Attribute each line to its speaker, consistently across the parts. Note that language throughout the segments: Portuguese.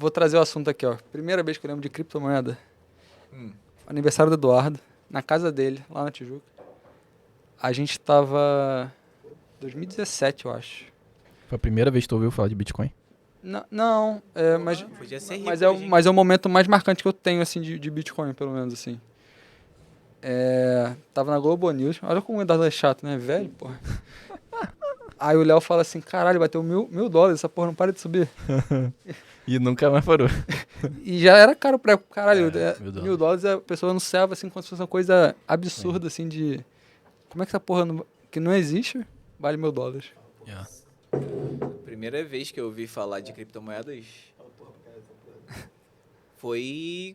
Speaker 1: vou trazer o assunto aqui, ó. Primeira vez que eu lembro de criptomoeda.
Speaker 2: Hum.
Speaker 1: Aniversário do Eduardo, na casa dele, lá na Tijuca. A gente tava... 2017, eu acho.
Speaker 3: Foi a primeira vez que tu ouviu falar de Bitcoin?
Speaker 1: Não, mas,
Speaker 2: Podia ser rico
Speaker 1: mas,
Speaker 2: hoje, hein?
Speaker 1: mas é o momento mais marcante que eu tenho, assim, de Bitcoin, pelo menos, assim. Tava na Globo News. Olha como o Eduardo é chato, né? Velho, porra. Aí o Léo fala assim, caralho, bateu $1.000, essa porra não para de subir.
Speaker 3: E nunca mais parou.
Speaker 1: E já era caro pra caralho.
Speaker 3: $1.000.
Speaker 1: $1.000 a pessoa anunciava, assim, como se fosse uma coisa absurda, assim, de... Como é que essa porra que não existe vale $1.000?
Speaker 3: Yeah.
Speaker 2: Primeira vez que eu ouvi falar de criptomoedas foi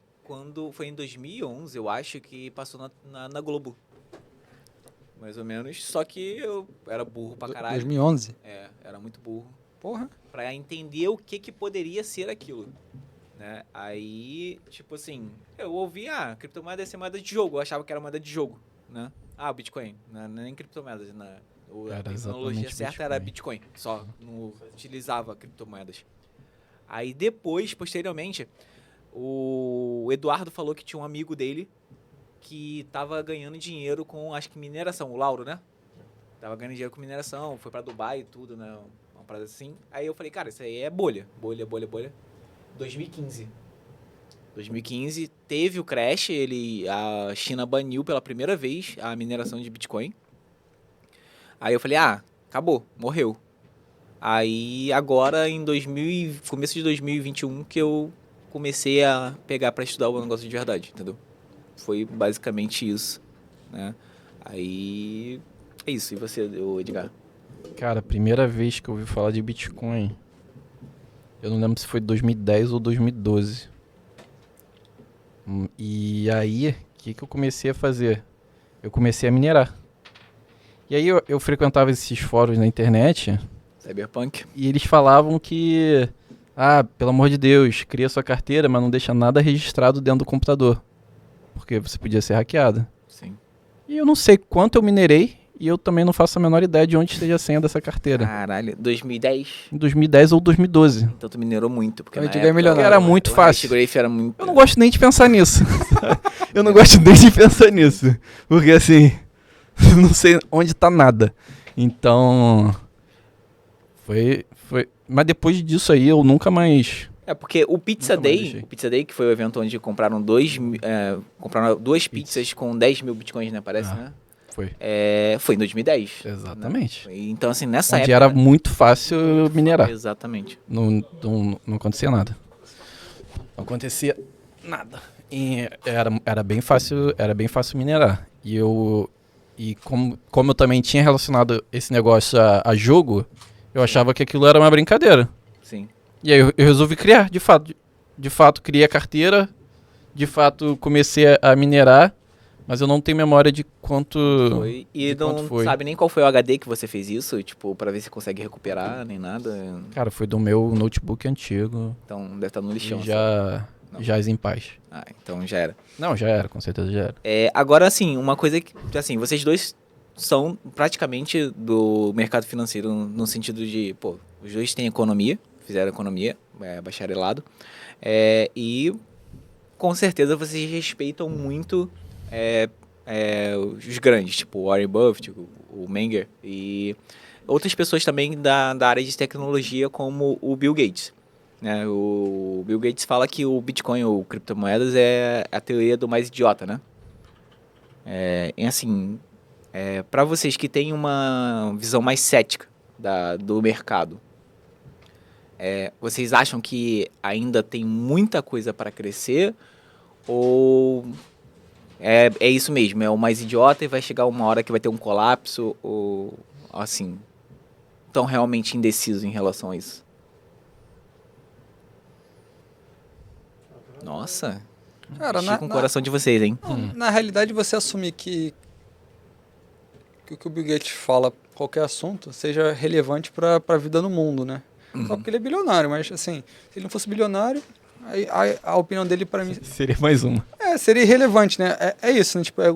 Speaker 2: em 2011, eu acho, que passou na Globo. Mais ou menos. Só que eu era burro pra caralho.
Speaker 1: 2011?
Speaker 2: Era muito burro.
Speaker 1: Porra.
Speaker 2: Pra entender o que poderia ser aquilo. Né? Aí, tipo assim, eu ouvi, criptomoeda ia ser moeda de jogo. Eu achava que era moeda de jogo, né? O Bitcoin. Nem criptomoedas, né? A tecnologia certa era Bitcoin. Só não utilizava criptomoedas. Aí depois, posteriormente, o Eduardo falou que tinha um amigo dele que tava ganhando dinheiro com, acho que mineração, o Lauro, né? Tava ganhando dinheiro com mineração, foi pra Dubai e tudo, né? Uma parada assim. Aí eu falei, cara, isso aí é bolha. Bolha. 2015 teve o crash, a China baniu pela primeira vez a mineração de Bitcoin. Aí eu falei, acabou, morreu. Aí agora em começo de 2021 que eu comecei a pegar pra estudar o negócio de verdade, entendeu? Foi basicamente isso, né? Aí é isso. E você, Edgar?
Speaker 3: Cara, a primeira vez que eu ouvi falar de Bitcoin, eu não lembro se foi 2010 ou 2012. E aí, o que eu comecei a fazer? Eu comecei a minerar. E aí eu frequentava esses fóruns na internet.
Speaker 2: Cyberpunk.
Speaker 3: E eles falavam que, pelo amor de Deus, cria sua carteira, mas não deixa nada registrado dentro do computador. Porque você podia ser hackeado.
Speaker 2: Sim.
Speaker 3: E eu não sei quanto eu minerei, e eu também não faço a menor ideia de onde esteja a senha dessa carteira.
Speaker 2: Caralho, 2010?
Speaker 3: Em 2010 ou 2012.
Speaker 2: Então tu minerou muito, porque
Speaker 1: Eu
Speaker 2: na
Speaker 1: digo, é milionário.
Speaker 3: Era muito fácil.
Speaker 2: Hashgraph era muito...
Speaker 3: Eu não gosto nem de pensar nisso. Eu não gosto nem de pensar nisso. Porque assim, não sei onde tá nada. Então, foi... Mas depois disso aí, eu nunca mais...
Speaker 2: Porque o Pizza
Speaker 3: Nunca mais
Speaker 2: Day,
Speaker 3: deixei.
Speaker 2: que foi o evento onde compraram duas pizzas com 10 mil bitcoins, né? Parece, né?
Speaker 3: Foi.
Speaker 2: Foi em 2010.
Speaker 3: Exatamente.
Speaker 2: Né? Então, assim, nessa
Speaker 3: Onde
Speaker 2: época...
Speaker 3: era muito fácil minerar.
Speaker 2: Exatamente.
Speaker 3: Não acontecia nada. Não acontecia nada. E era bem fácil minerar. E como eu também tinha relacionado esse negócio a jogo, eu achava que aquilo era uma brincadeira.
Speaker 2: Sim.
Speaker 3: E aí eu resolvi criar, de fato. De fato, criei a carteira. De fato, comecei a minerar. Mas eu não tenho memória de quanto
Speaker 2: foi. E
Speaker 3: de quanto
Speaker 2: não
Speaker 3: foi.
Speaker 2: sabe nem qual foi o HD que você fez isso, tipo, pra ver se consegue recuperar, nem nada.
Speaker 3: Cara, foi do meu notebook antigo.
Speaker 2: Então deve estar no lixão.
Speaker 3: E já em paz.
Speaker 2: Então já era.
Speaker 3: Não, já era, com certeza já era.
Speaker 2: Agora, assim, uma coisa que, assim, vocês dois são praticamente do mercado financeiro, no sentido de, os dois têm economia, fizeram economia, bacharelado, e com certeza vocês respeitam muito os grandes, tipo o Warren Buffett, o Menger, e outras pessoas também da área de tecnologia, como o Bill Gates. Né? O Bill Gates fala que o Bitcoin ou criptomoedas é a teoria do mais idiota, né? E assim, para vocês que têm uma visão mais cética do mercado, vocês acham que ainda tem muita coisa para crescer? Ou é isso mesmo, é o mais idiota e vai chegar uma hora que vai ter um colapso? Ou assim, estão realmente indecisos em relação a isso? Nossa,
Speaker 1: Cara,
Speaker 2: mexi com o coração de vocês, hein?
Speaker 1: Na realidade, você assumir que o que o Bill Gates fala, qualquer assunto, seja relevante para a vida no mundo, né? Só porque ele é bilionário, mas assim, se ele não fosse bilionário, aí a opinião dele para mim...
Speaker 3: Seria mais uma.
Speaker 1: Seria irrelevante, né? É isso, né? Tipo, é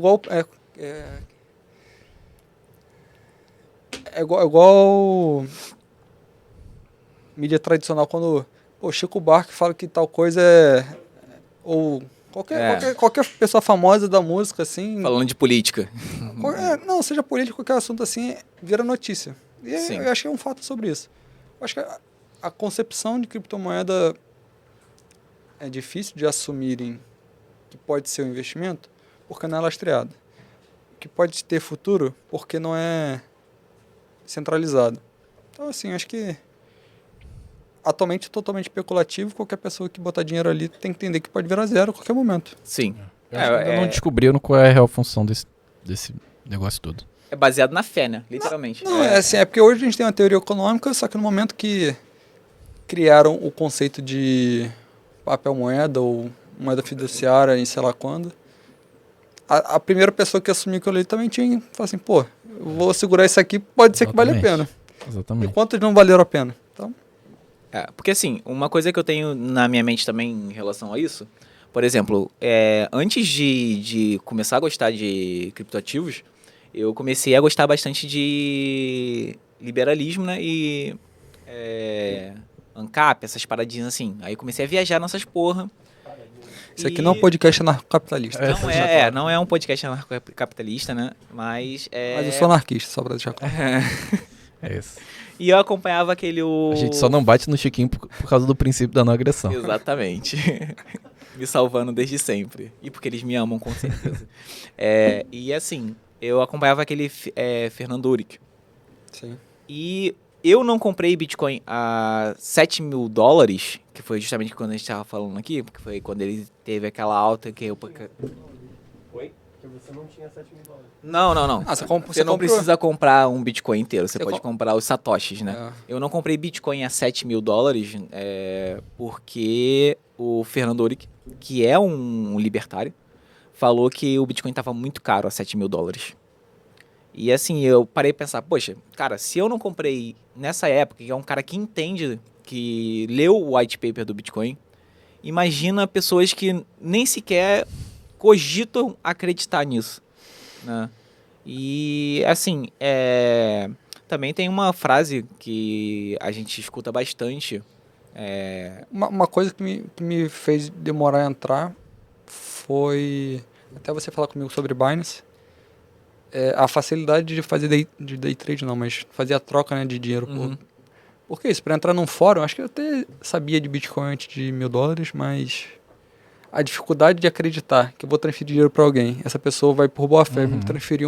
Speaker 1: igual mídia tradicional quando Pô, Chico Buarque fala que tal coisa é... Ou qualquer pessoa famosa da música, assim...
Speaker 2: Falando de política.
Speaker 1: Não, seja político, qualquer assunto assim, vira notícia. E
Speaker 2: Sim.
Speaker 1: eu acho que é um fato sobre isso. Eu acho que a concepção de criptomoeda é difícil de assumirem que pode ser um investimento porque não é lastreado. Que pode ter futuro porque não é centralizado. Então, assim, acho que atualmente é totalmente especulativo. Qualquer pessoa que botar dinheiro ali tem que entender que pode virar zero a qualquer momento.
Speaker 2: Sim.
Speaker 3: Eu acho que ainda não descobriram qual é a real função desse negócio todo.
Speaker 2: É baseado na fé, né? Literalmente.
Speaker 1: Não, é porque hoje a gente tem uma teoria econômica, só que no momento que criaram o conceito de papel moeda ou moeda fiduciária em sei lá quando, a primeira pessoa que assumiu aquilo ali também tinha falado assim, pô, eu vou segurar isso aqui, pode ser que valha a pena. E
Speaker 3: Exatamente.
Speaker 1: quantos não valeram a pena? Então,
Speaker 2: Porque assim, uma coisa que eu tenho na minha mente também em relação a isso, por exemplo, antes de começar a gostar de criptoativos, eu comecei a gostar bastante de liberalismo, né? E ANCAP, essas paradinhas assim. Aí eu comecei a viajar nessas porra.
Speaker 1: isso aqui não é um podcast anarcocapitalista.
Speaker 2: Não é um podcast anarcocapitalista, né? Mas
Speaker 1: Mas eu sou anarquista, só pra deixar claro.
Speaker 3: É isso.
Speaker 2: E eu acompanhava aquele...
Speaker 3: A gente só não bate no Chiquinho por causa do princípio da não agressão.
Speaker 2: Exatamente. Me salvando desde sempre. E porque eles me amam, com certeza. E assim, eu acompanhava aquele Fernando Uric.
Speaker 1: Sim.
Speaker 2: E eu não comprei Bitcoin a $7.000, que foi justamente quando a gente estava falando aqui, porque foi quando ele teve aquela alta que eu...
Speaker 4: Oi? Porque você não tinha $7.000.
Speaker 2: Não.
Speaker 1: Ah,
Speaker 2: Você
Speaker 1: você
Speaker 2: não
Speaker 1: comprou?
Speaker 2: precisa comprar um Bitcoin inteiro, você
Speaker 1: Você
Speaker 2: pode comprar os satoshis, né? Eu não comprei Bitcoin a $7.000 porque o Fernando Uric, que é um libertário, falou que o Bitcoin estava muito caro a $7.000. E assim, eu parei a pensar, poxa, cara, se eu não comprei nessa época, que é um cara que entende, que leu o white paper do Bitcoin, imagina pessoas que nem sequer cogitam acreditar nisso, né? E assim, também tem uma frase que a gente escuta bastante.
Speaker 1: Uma coisa que me fez demorar a entrar foi, até você falar comigo sobre Binance, a facilidade de fazer day trade não, mas fazer a troca, né, de dinheiro. Por que isso? Para entrar num fórum, acho que eu até sabia de Bitcoin antes de $1.000, mas a dificuldade de acreditar que eu vou transferir dinheiro para alguém, essa pessoa vai por boa fé me transferir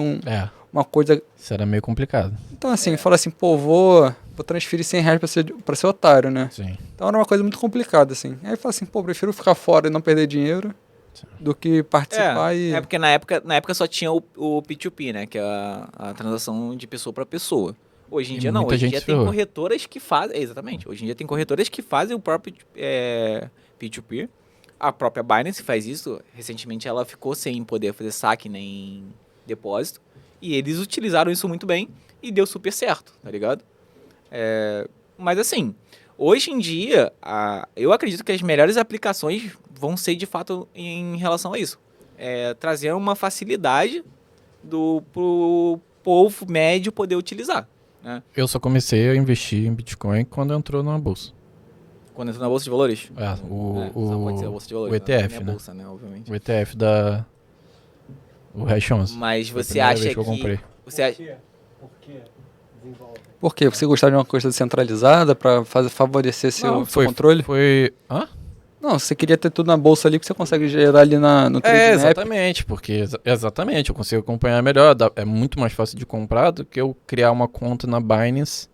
Speaker 1: uma coisa...
Speaker 3: Isso era meio complicado.
Speaker 1: Então assim, fala assim, pô, vou transferir R$100 para ser otário, né?
Speaker 3: Sim.
Speaker 1: Então era uma coisa muito complicada, assim. Aí eu falo assim, pô, prefiro ficar fora e não perder dinheiro do que participar e...
Speaker 2: Porque na época só tinha o P2P, né? Que é a transação de pessoa para pessoa. Hoje em dia não,
Speaker 3: muita
Speaker 2: hoje em
Speaker 3: gente
Speaker 2: dia tem
Speaker 3: ferrou.
Speaker 2: corretoras que fazem... Exatamente, hoje em dia tem corretoras que fazem o próprio P2P. A própria Binance faz isso. Recentemente ela ficou sem poder fazer saque nem depósito. E eles utilizaram isso muito bem e deu super certo, tá ligado? Mas assim, hoje em dia, eu acredito que as melhores aplicações vão ser de fato em relação a isso. Trazer uma facilidade pro povo médio poder utilizar, né?
Speaker 3: Eu só comecei a investir em Bitcoin quando entrou numa bolsa.
Speaker 2: Quando entra na Bolsa de Valores?
Speaker 3: Só
Speaker 2: pode ser a Bolsa de Valores.
Speaker 3: o ETF,
Speaker 2: não é
Speaker 3: né?
Speaker 2: Bolsa, né? Obviamente.
Speaker 3: O ETF o Hash 11.
Speaker 2: Mas
Speaker 3: Foi a
Speaker 2: você
Speaker 3: primeira
Speaker 2: acha
Speaker 3: vez que eu comprei.
Speaker 2: Você acha...
Speaker 4: Por que desenvolve?
Speaker 1: Por quê? Você gostava de uma coisa descentralizada para favorecer seu controle?
Speaker 3: Foi... Hã?
Speaker 1: Não, você queria ter tudo na bolsa ali que você consegue gerar ali no Trade Map.
Speaker 3: Exatamente, porque exatamente, eu consigo acompanhar melhor, é muito mais fácil de comprar do que eu criar uma conta na Binance,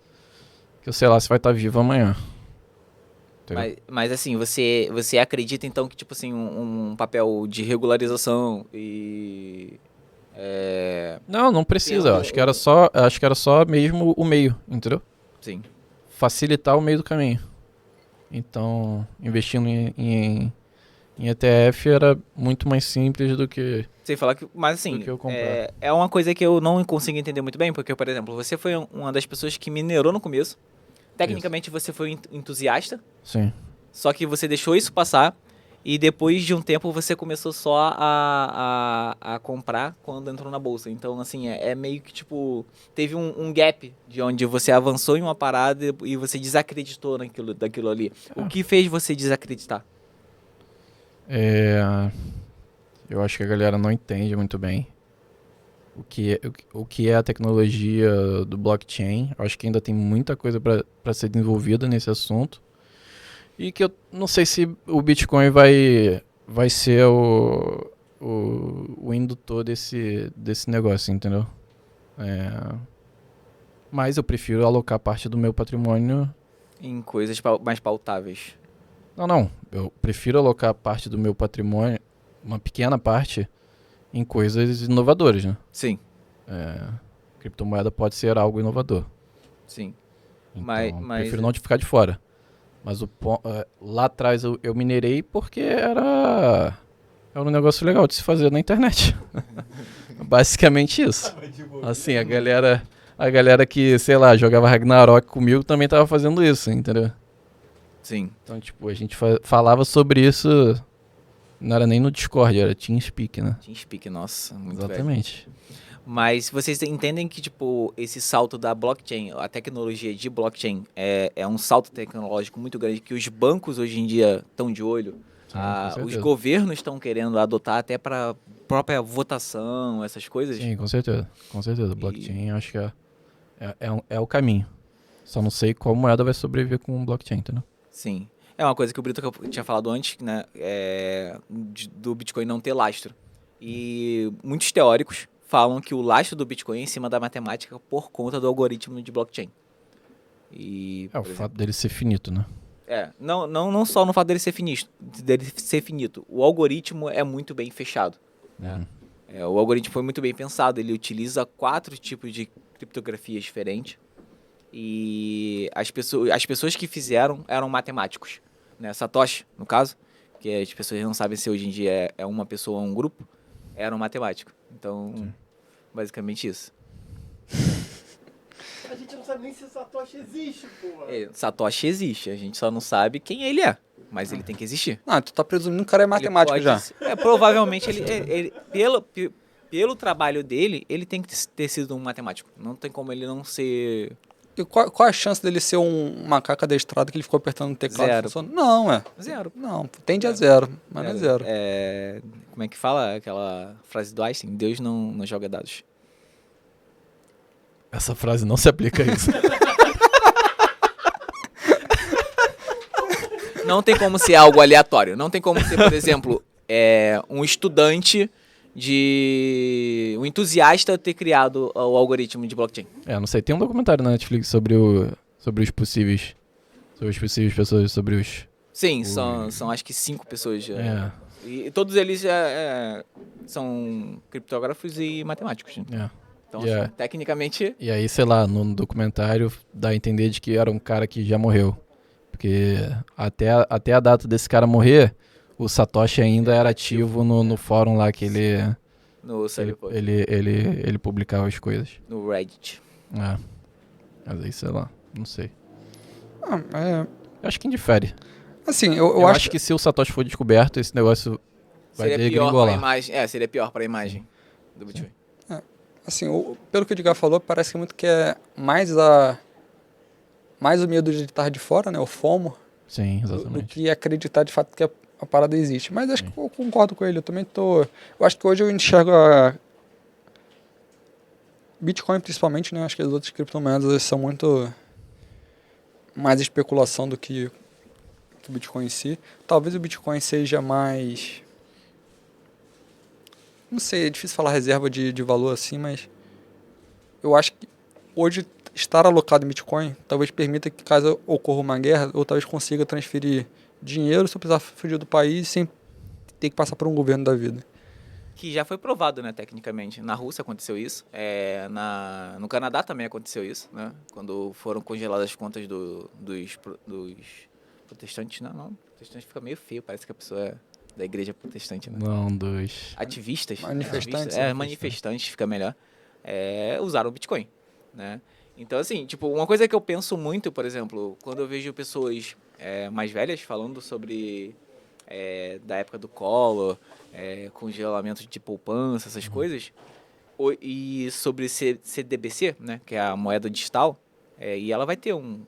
Speaker 3: que eu sei lá se vai estar vivo amanhã. Entendeu?
Speaker 2: Mas assim, você acredita então que tipo assim, um papel de regularização e...
Speaker 3: Não precisa, acho que era só mesmo o meio, entendeu?
Speaker 2: Sim.
Speaker 3: Facilitar o meio do caminho. Então, investindo em ETF era muito mais simples do que...
Speaker 2: Sem falar que... Mas assim,
Speaker 3: do que eu comprar.
Speaker 2: é uma coisa que eu não consigo entender muito bem, porque, por exemplo, você foi uma das pessoas que minerou no começo. Tecnicamente você foi entusiasta,
Speaker 3: Sim.
Speaker 2: só que você deixou isso passar E depois de um tempo você começou só a comprar quando entrou na bolsa. Então, assim, é meio que tipo. Teve um gap de onde você avançou em uma parada e você desacreditou daquilo ali. O que fez você desacreditar?
Speaker 3: Eu acho que a galera não entende muito bem o que é a tecnologia do blockchain. Eu acho que ainda tem muita coisa para ser desenvolvida nesse assunto. E que eu não sei se o Bitcoin vai ser o indutor desse negócio, entendeu? Mas eu prefiro alocar parte do meu patrimônio.
Speaker 2: Em coisas mais pautáveis.
Speaker 3: Não. Eu prefiro alocar parte do meu patrimônio, uma pequena parte, em coisas inovadoras, né?
Speaker 2: Sim,
Speaker 3: Criptomoeda pode ser algo inovador.
Speaker 2: sim.
Speaker 3: Então,
Speaker 2: Mas-
Speaker 3: prefiro não ficar de fora. Mas lá atrás eu minerei porque era um negócio legal de se fazer na internet. Basicamente isso. Assim, a galera que, sei lá, jogava Ragnarok comigo também tava fazendo isso, entendeu?
Speaker 2: Sim.
Speaker 3: Então, tipo, a gente falava sobre isso, não era nem no Discord, era TeamSpeak, né?
Speaker 2: TeamSpeak, nossa, muito velho.
Speaker 3: Exatamente.
Speaker 2: Mas vocês entendem que, tipo, esse salto da blockchain, a tecnologia de blockchain, é um salto tecnológico muito grande que os bancos hoje em dia estão de olho.
Speaker 3: Sim, com
Speaker 2: Os
Speaker 3: certeza.
Speaker 2: governos estão querendo adotar até para própria votação, essas coisas.
Speaker 3: Sim, com certeza. Com certeza. Blockchain, acho que é o caminho. Só não sei qual moeda vai sobreviver com o blockchain, entendeu?
Speaker 2: Sim. É uma coisa que o Brito que eu tinha falado antes, né? Do Bitcoin não ter lastro. E muitos teóricos falam que o lastro do Bitcoin é em cima da matemática por conta do algoritmo de blockchain. E,
Speaker 3: O
Speaker 2: por
Speaker 3: fato dele ser finito, né?
Speaker 2: não só no fato dele ser finito. O algoritmo é muito bem fechado. Né? O algoritmo foi muito bem pensado. Ele utiliza 4 tipos de criptografias diferentes. E as pessoas que fizeram eram matemáticos. Né? Satoshi, no caso, que as pessoas não sabem se hoje em dia é uma pessoa ou um grupo, era um matemático. Então, basicamente isso.
Speaker 4: A gente não sabe nem se o Satoshi existe, pô.
Speaker 2: Satoshi existe, a gente só não sabe quem ele é, mas ele tem que existir.
Speaker 1: Ah, tu tá presumindo que o cara é matemático
Speaker 2: Ele
Speaker 1: já.
Speaker 2: provavelmente ele pelo trabalho dele, ele tem que ter sido um matemático. Não tem como ele não ser
Speaker 1: E qual a chance dele ser um macaco adestrado que ele ficou apertando o teclado?
Speaker 2: Zero.
Speaker 1: Funciona? Não,
Speaker 2: zero.
Speaker 1: Não, tende a zero, mas não é zero.
Speaker 2: Como é que fala aquela frase do Einstein? Deus não joga dados.
Speaker 3: Essa frase não se aplica a isso.
Speaker 2: Não tem como ser algo aleatório. Não tem como ser, por exemplo, um estudante um entusiasta ter criado o algoritmo de blockchain.
Speaker 3: Não sei. Tem um documentário na Netflix sobre os possíveis pessoas, sobre os...
Speaker 2: Sim, são acho que 5 pessoas.
Speaker 3: É.
Speaker 2: E todos eles são criptógrafos e matemáticos. Né? Então, assim, tecnicamente...
Speaker 3: E aí, sei lá, no documentário dá a entender de que era um cara que já morreu. Porque até a data desse cara morrer, o Satoshi ainda era ativo no fórum lá que ele publicava as coisas.
Speaker 2: No Reddit.
Speaker 3: Mas aí, sei lá, não sei.
Speaker 1: Eu
Speaker 3: acho que indifere.
Speaker 1: Assim,
Speaker 3: eu acho que se o Satoshi for descoberto, esse negócio vai degringolar.
Speaker 2: Seria pior para a imagem do Bitcoin.
Speaker 1: Assim, pelo que o Edgar falou, parece muito que é mais o medo de estar de fora, né? O FOMO.
Speaker 3: Sim,
Speaker 1: do
Speaker 3: exatamente.
Speaker 1: que acreditar de fato que a parada existe. Mas acho que eu concordo com ele. Eu também eu acho que hoje eu enxergo a Bitcoin principalmente, né? Acho que as outras criptomoedas são muito mais especulação do que o Bitcoin em si. Talvez o Bitcoin seja mais... Não sei, é difícil falar reserva de valor assim, mas eu acho que hoje estar alocado em Bitcoin talvez permita que, caso ocorra uma guerra, ou talvez consiga transferir dinheiro se eu precisar fugir do país sem ter que passar por um governo da vida.
Speaker 2: Que já foi provado, né, tecnicamente. Na Rússia aconteceu isso, no Canadá também aconteceu isso, né, quando foram congeladas as contas dos protestantes. Não, protestante fica meio feio, parece que a pessoa é da igreja protestante, né?
Speaker 3: Não, dos...
Speaker 2: Ativistas.
Speaker 1: Manifestantes.
Speaker 2: Manifestantes fica melhor. Usaram o Bitcoin, né? Então, assim, tipo, uma coisa que eu penso muito, por exemplo, quando eu vejo pessoas mais velhas falando sobre da época do Collor, congelamento de poupança, essas coisas, e sobre CDBC, né, que é a moeda digital, e ela vai ter um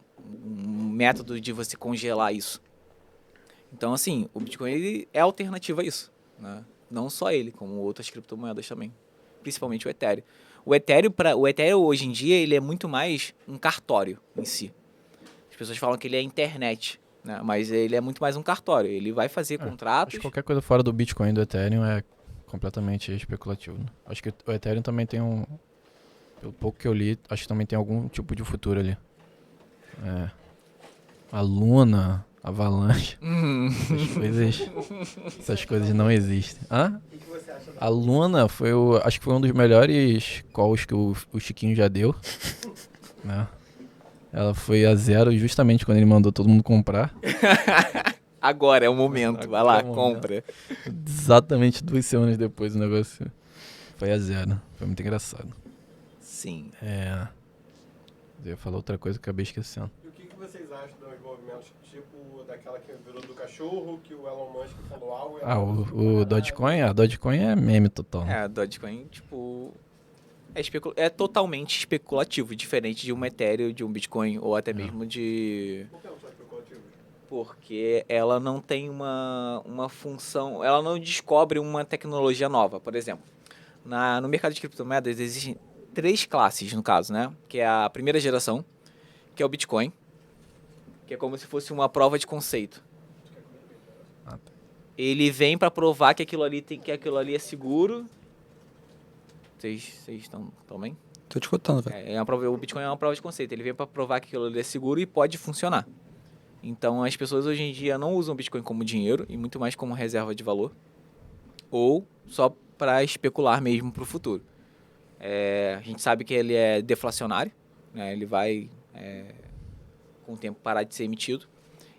Speaker 2: método de você congelar isso. Então, assim, o Bitcoin ele é alternativa a isso, né? Não só ele, como outras criptomoedas também, principalmente o Ethereum. O Ethereum hoje em dia ele é muito mais um cartório em si. As pessoas falam que ele é internet, né? Mas ele é muito mais um cartório. Ele vai fazer contratos.
Speaker 3: Acho que qualquer coisa fora do Bitcoin e do Ethereum é completamente especulativo, né? Acho que o Ethereum também tem pelo pouco que eu li, acho que também tem algum tipo de futuro ali. A Luna, Avalanche, essas coisas não existem. Hã?
Speaker 4: O que você acha da
Speaker 3: A Luna acho que foi um dos melhores calls que o Chiquinho já deu, né? Ela foi a 0 justamente quando ele mandou todo mundo comprar.
Speaker 2: Agora é o momento. Vai lá, compra.
Speaker 3: Exatamente 2 semanas depois o negócio foi a 0. Foi muito engraçado.
Speaker 2: Sim.
Speaker 3: Eu ia falar outra coisa que eu acabei esquecendo.
Speaker 4: E o que vocês acham dos movimentos tipo daquela que virou do cachorro, que o Elon Musk falou
Speaker 3: O Dogecoin? A Dogecoin é meme total. Né?
Speaker 2: A Dogecoin, tipo, é totalmente especulativo, diferente de um Ethereum, de um Bitcoin, ou até mesmo de...
Speaker 4: Por que não são especulativos?
Speaker 2: Porque ela não tem uma função, ela não descobre uma tecnologia nova. Por exemplo, no mercado de criptomoedas existem 3 classes, no caso, né? Que é a primeira geração, que é o Bitcoin, que é como se fosse uma prova de conceito. Ele vem para provar que aquilo ali é seguro. Vocês estão bem?
Speaker 1: Tô te escutando, velho.
Speaker 2: O Bitcoin é uma prova de conceito. Ele vem para provar que aquilo ali é seguro e pode funcionar. Então, as pessoas hoje em dia não usam o Bitcoin como dinheiro e muito mais como reserva de valor. Ou só para especular mesmo para o futuro. A gente sabe que ele é deflacionário, né? Ele vai, com o tempo, parar de ser emitido.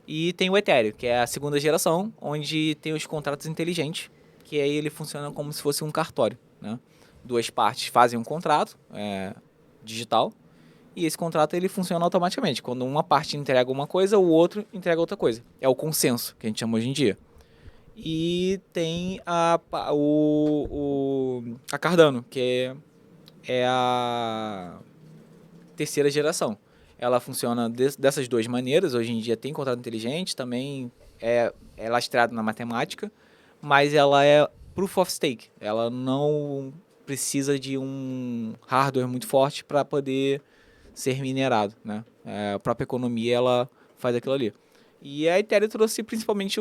Speaker 2: E tem o Ethereum, que é a segunda geração, onde tem os contratos inteligentes, que aí ele funciona como se fosse um cartório, né? 2 partes fazem um contrato digital, e esse contrato ele funciona automaticamente. Quando uma parte entrega uma coisa, o outro entrega outra coisa. É o consenso, que a gente chama hoje em dia. E tem a Cardano, que é a terceira geração. Ela funciona dessas 2 maneiras. Hoje em dia tem contrato inteligente, também é lastreado na matemática, mas ela é proof of stake. Ela não precisa de um hardware muito forte para poder ser minerado, né? A própria economia ela faz aquilo ali. E a Ethereum trouxe principalmente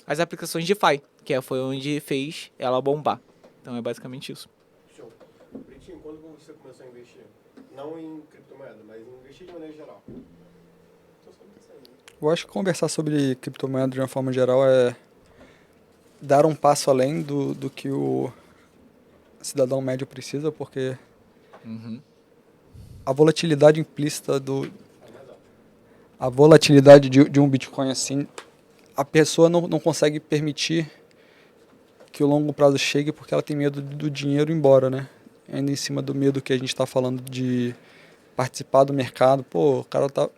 Speaker 2: as aplicações de DeFi, que foi onde fez ela bombar. Então é basicamente isso.
Speaker 4: Show. Britinho, quando você começou a investir? Não em criptomoeda, mas em investir de maneira geral.
Speaker 1: Eu acho que conversar sobre criptomoeda de uma forma geral é dar um passo além do que o cidadão médio precisa, porque a volatilidade implícita a volatilidade de um Bitcoin assim, a pessoa não consegue permitir que o longo prazo chegue porque ela tem medo do dinheiro ir embora, né? Ainda em cima do medo que a gente está falando de participar do mercado. Pô, o cara tá...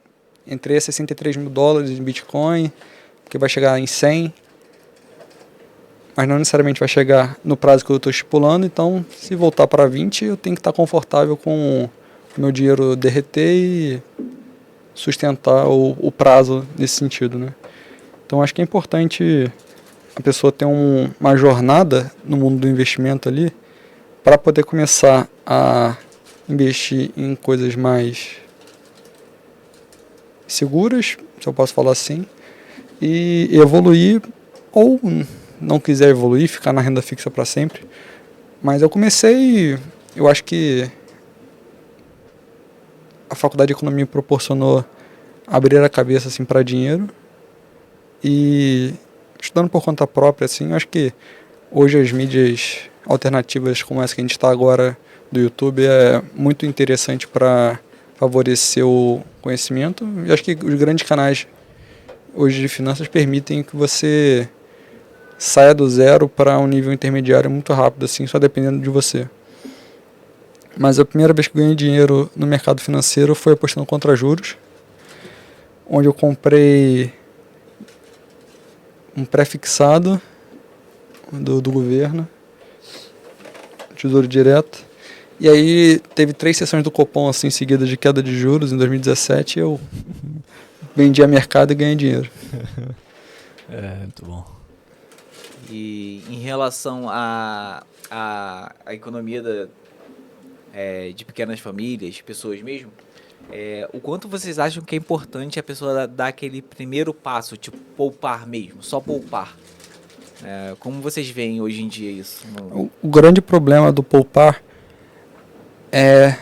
Speaker 1: Entrei a 63 mil dólares em Bitcoin, porque vai chegar em 100, mas não necessariamente vai chegar no prazo que eu estou estipulando. Então, se voltar para 20, eu tenho que estar confortável com o meu dinheiro derreter e sustentar o prazo nesse sentido, né? Então, acho que é importante a pessoa ter uma jornada no mundo do investimento ali para poder começar a investir em coisas mais seguras, se eu posso falar assim, e evoluir, ou não quiser evoluir, ficar na renda fixa para sempre. Mas eu comecei, eu acho que a faculdade de economia me proporcionou abrir a cabeça assim para dinheiro, e estudando por conta própria, assim, eu acho que hoje as mídias alternativas como essa que a gente está agora do YouTube é muito interessante para favorecer o conhecimento. Eu acho que os grandes canais hoje de finanças permitem que você saia do zero para um nível intermediário muito rápido, assim, só dependendo de você. Mas a primeira vez que eu ganhei dinheiro no mercado financeiro foi apostando contra juros, onde eu comprei um pré-fixado do governo, Tesouro Direto. E aí teve 3 sessões do Copom assim, seguidas de queda de juros em 2017 e eu vendi a mercado e ganhei dinheiro.
Speaker 3: Muito bom.
Speaker 2: E em relação à economia de pequenas famílias, pessoas mesmo, o quanto vocês acham que é importante a pessoa dar aquele primeiro passo, tipo, poupar mesmo, só poupar? Como vocês veem hoje em dia isso?
Speaker 1: O grande problema do poupar é,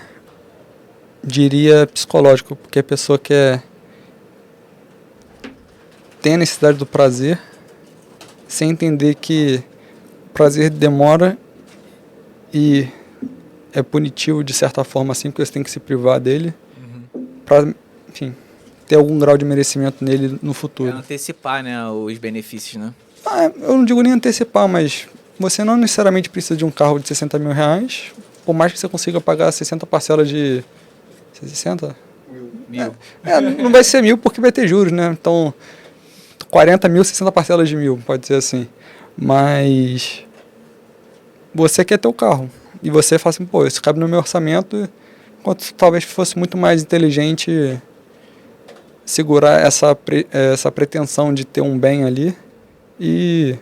Speaker 1: diria, psicológico, porque a pessoa tem a necessidade do prazer, sem entender que o prazer demora e é punitivo de certa forma assim, porque você tem que se privar dele para, enfim, ter algum grau de merecimento nele no futuro.
Speaker 2: Antecipar, né, os benefícios, né?
Speaker 1: Eu não digo nem antecipar, mas você não necessariamente precisa de um carro de 60 mil reais, por mais que você consiga pagar 60 parcelas de 60?
Speaker 2: Mil.
Speaker 1: Não vai ser 1.000 porque vai ter juros, né? Então, 40 mil, 60 parcelas de 1.000, pode ser assim. Mas você quer ter o carro. E você fala assim, pô, isso cabe no meu orçamento, enquanto talvez fosse muito mais inteligente segurar essa pretensão de ter um bem ali e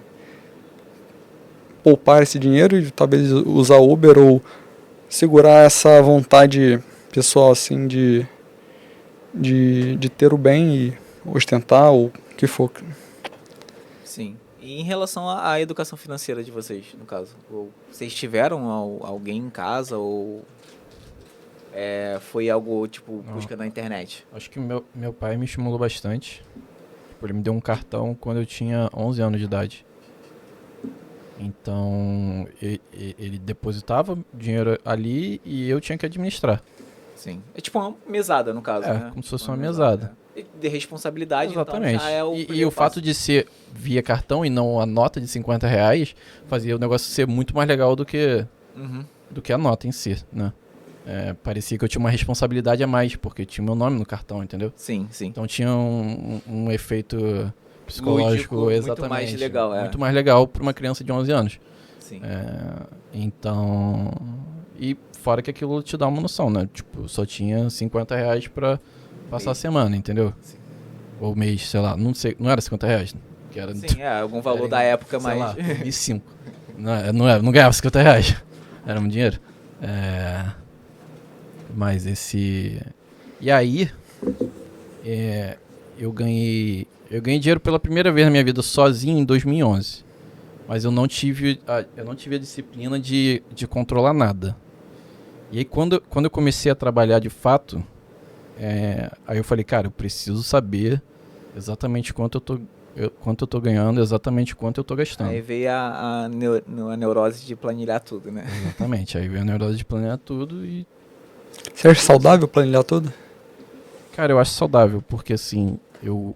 Speaker 1: poupar esse dinheiro e talvez usar Uber ou segurar essa vontade pessoal assim de ter o bem e ostentar ou o que for.
Speaker 2: Sim. E em relação à educação financeira de vocês, no caso? Vocês tiveram alguém em casa ou foi algo tipo busca na internet?
Speaker 3: Acho que meu pai me estimulou bastante. Ele me deu um cartão quando eu tinha 11 anos de idade. Então, ele depositava dinheiro ali e eu tinha que administrar.
Speaker 2: Sim. É tipo uma mesada, no caso, né?
Speaker 3: Como se fosse uma mesada.
Speaker 2: De responsabilidade,
Speaker 3: exatamente.
Speaker 2: Então já é
Speaker 3: e o fato de ser via cartão e não a nota de 50 reais fazia o negócio ser muito mais legal do que a nota em si, né? Parecia que eu tinha uma responsabilidade a mais, porque tinha meu nome no cartão, entendeu?
Speaker 2: Sim, sim.
Speaker 3: Então tinha um efeito psicológico,
Speaker 2: lúdico,
Speaker 3: exatamente.
Speaker 2: Muito mais legal,
Speaker 3: Muito mais legal para uma criança de 11 anos.
Speaker 2: Sim.
Speaker 3: Então... E fora que aquilo te dá uma noção, né? Tipo, só tinha 50 reais pra passar a semana, entendeu?
Speaker 2: Sim.
Speaker 3: Ou mês, sei lá, não sei, não era 50 reais, né? Que era,
Speaker 2: Sim, algum valor da época,
Speaker 3: sei
Speaker 2: mas...
Speaker 3: lá, 2005. Não ganhava 50 reais. Era um dinheiro. Mas esse... E aí, eu ganhei dinheiro pela primeira vez na minha vida sozinho em 2011. Mas eu não tive a disciplina de controlar nada. E aí, quando eu comecei a trabalhar de fato, aí eu falei, cara, eu preciso saber exatamente quanto eu tô ganhando, exatamente quanto eu tô gastando.
Speaker 2: Aí veio a neurose de planilhar tudo, né?
Speaker 3: Exatamente, aí veio a neurose de planilhar tudo e...
Speaker 1: Você acha saudável planilhar tudo?
Speaker 3: Cara, eu acho saudável, porque assim, eu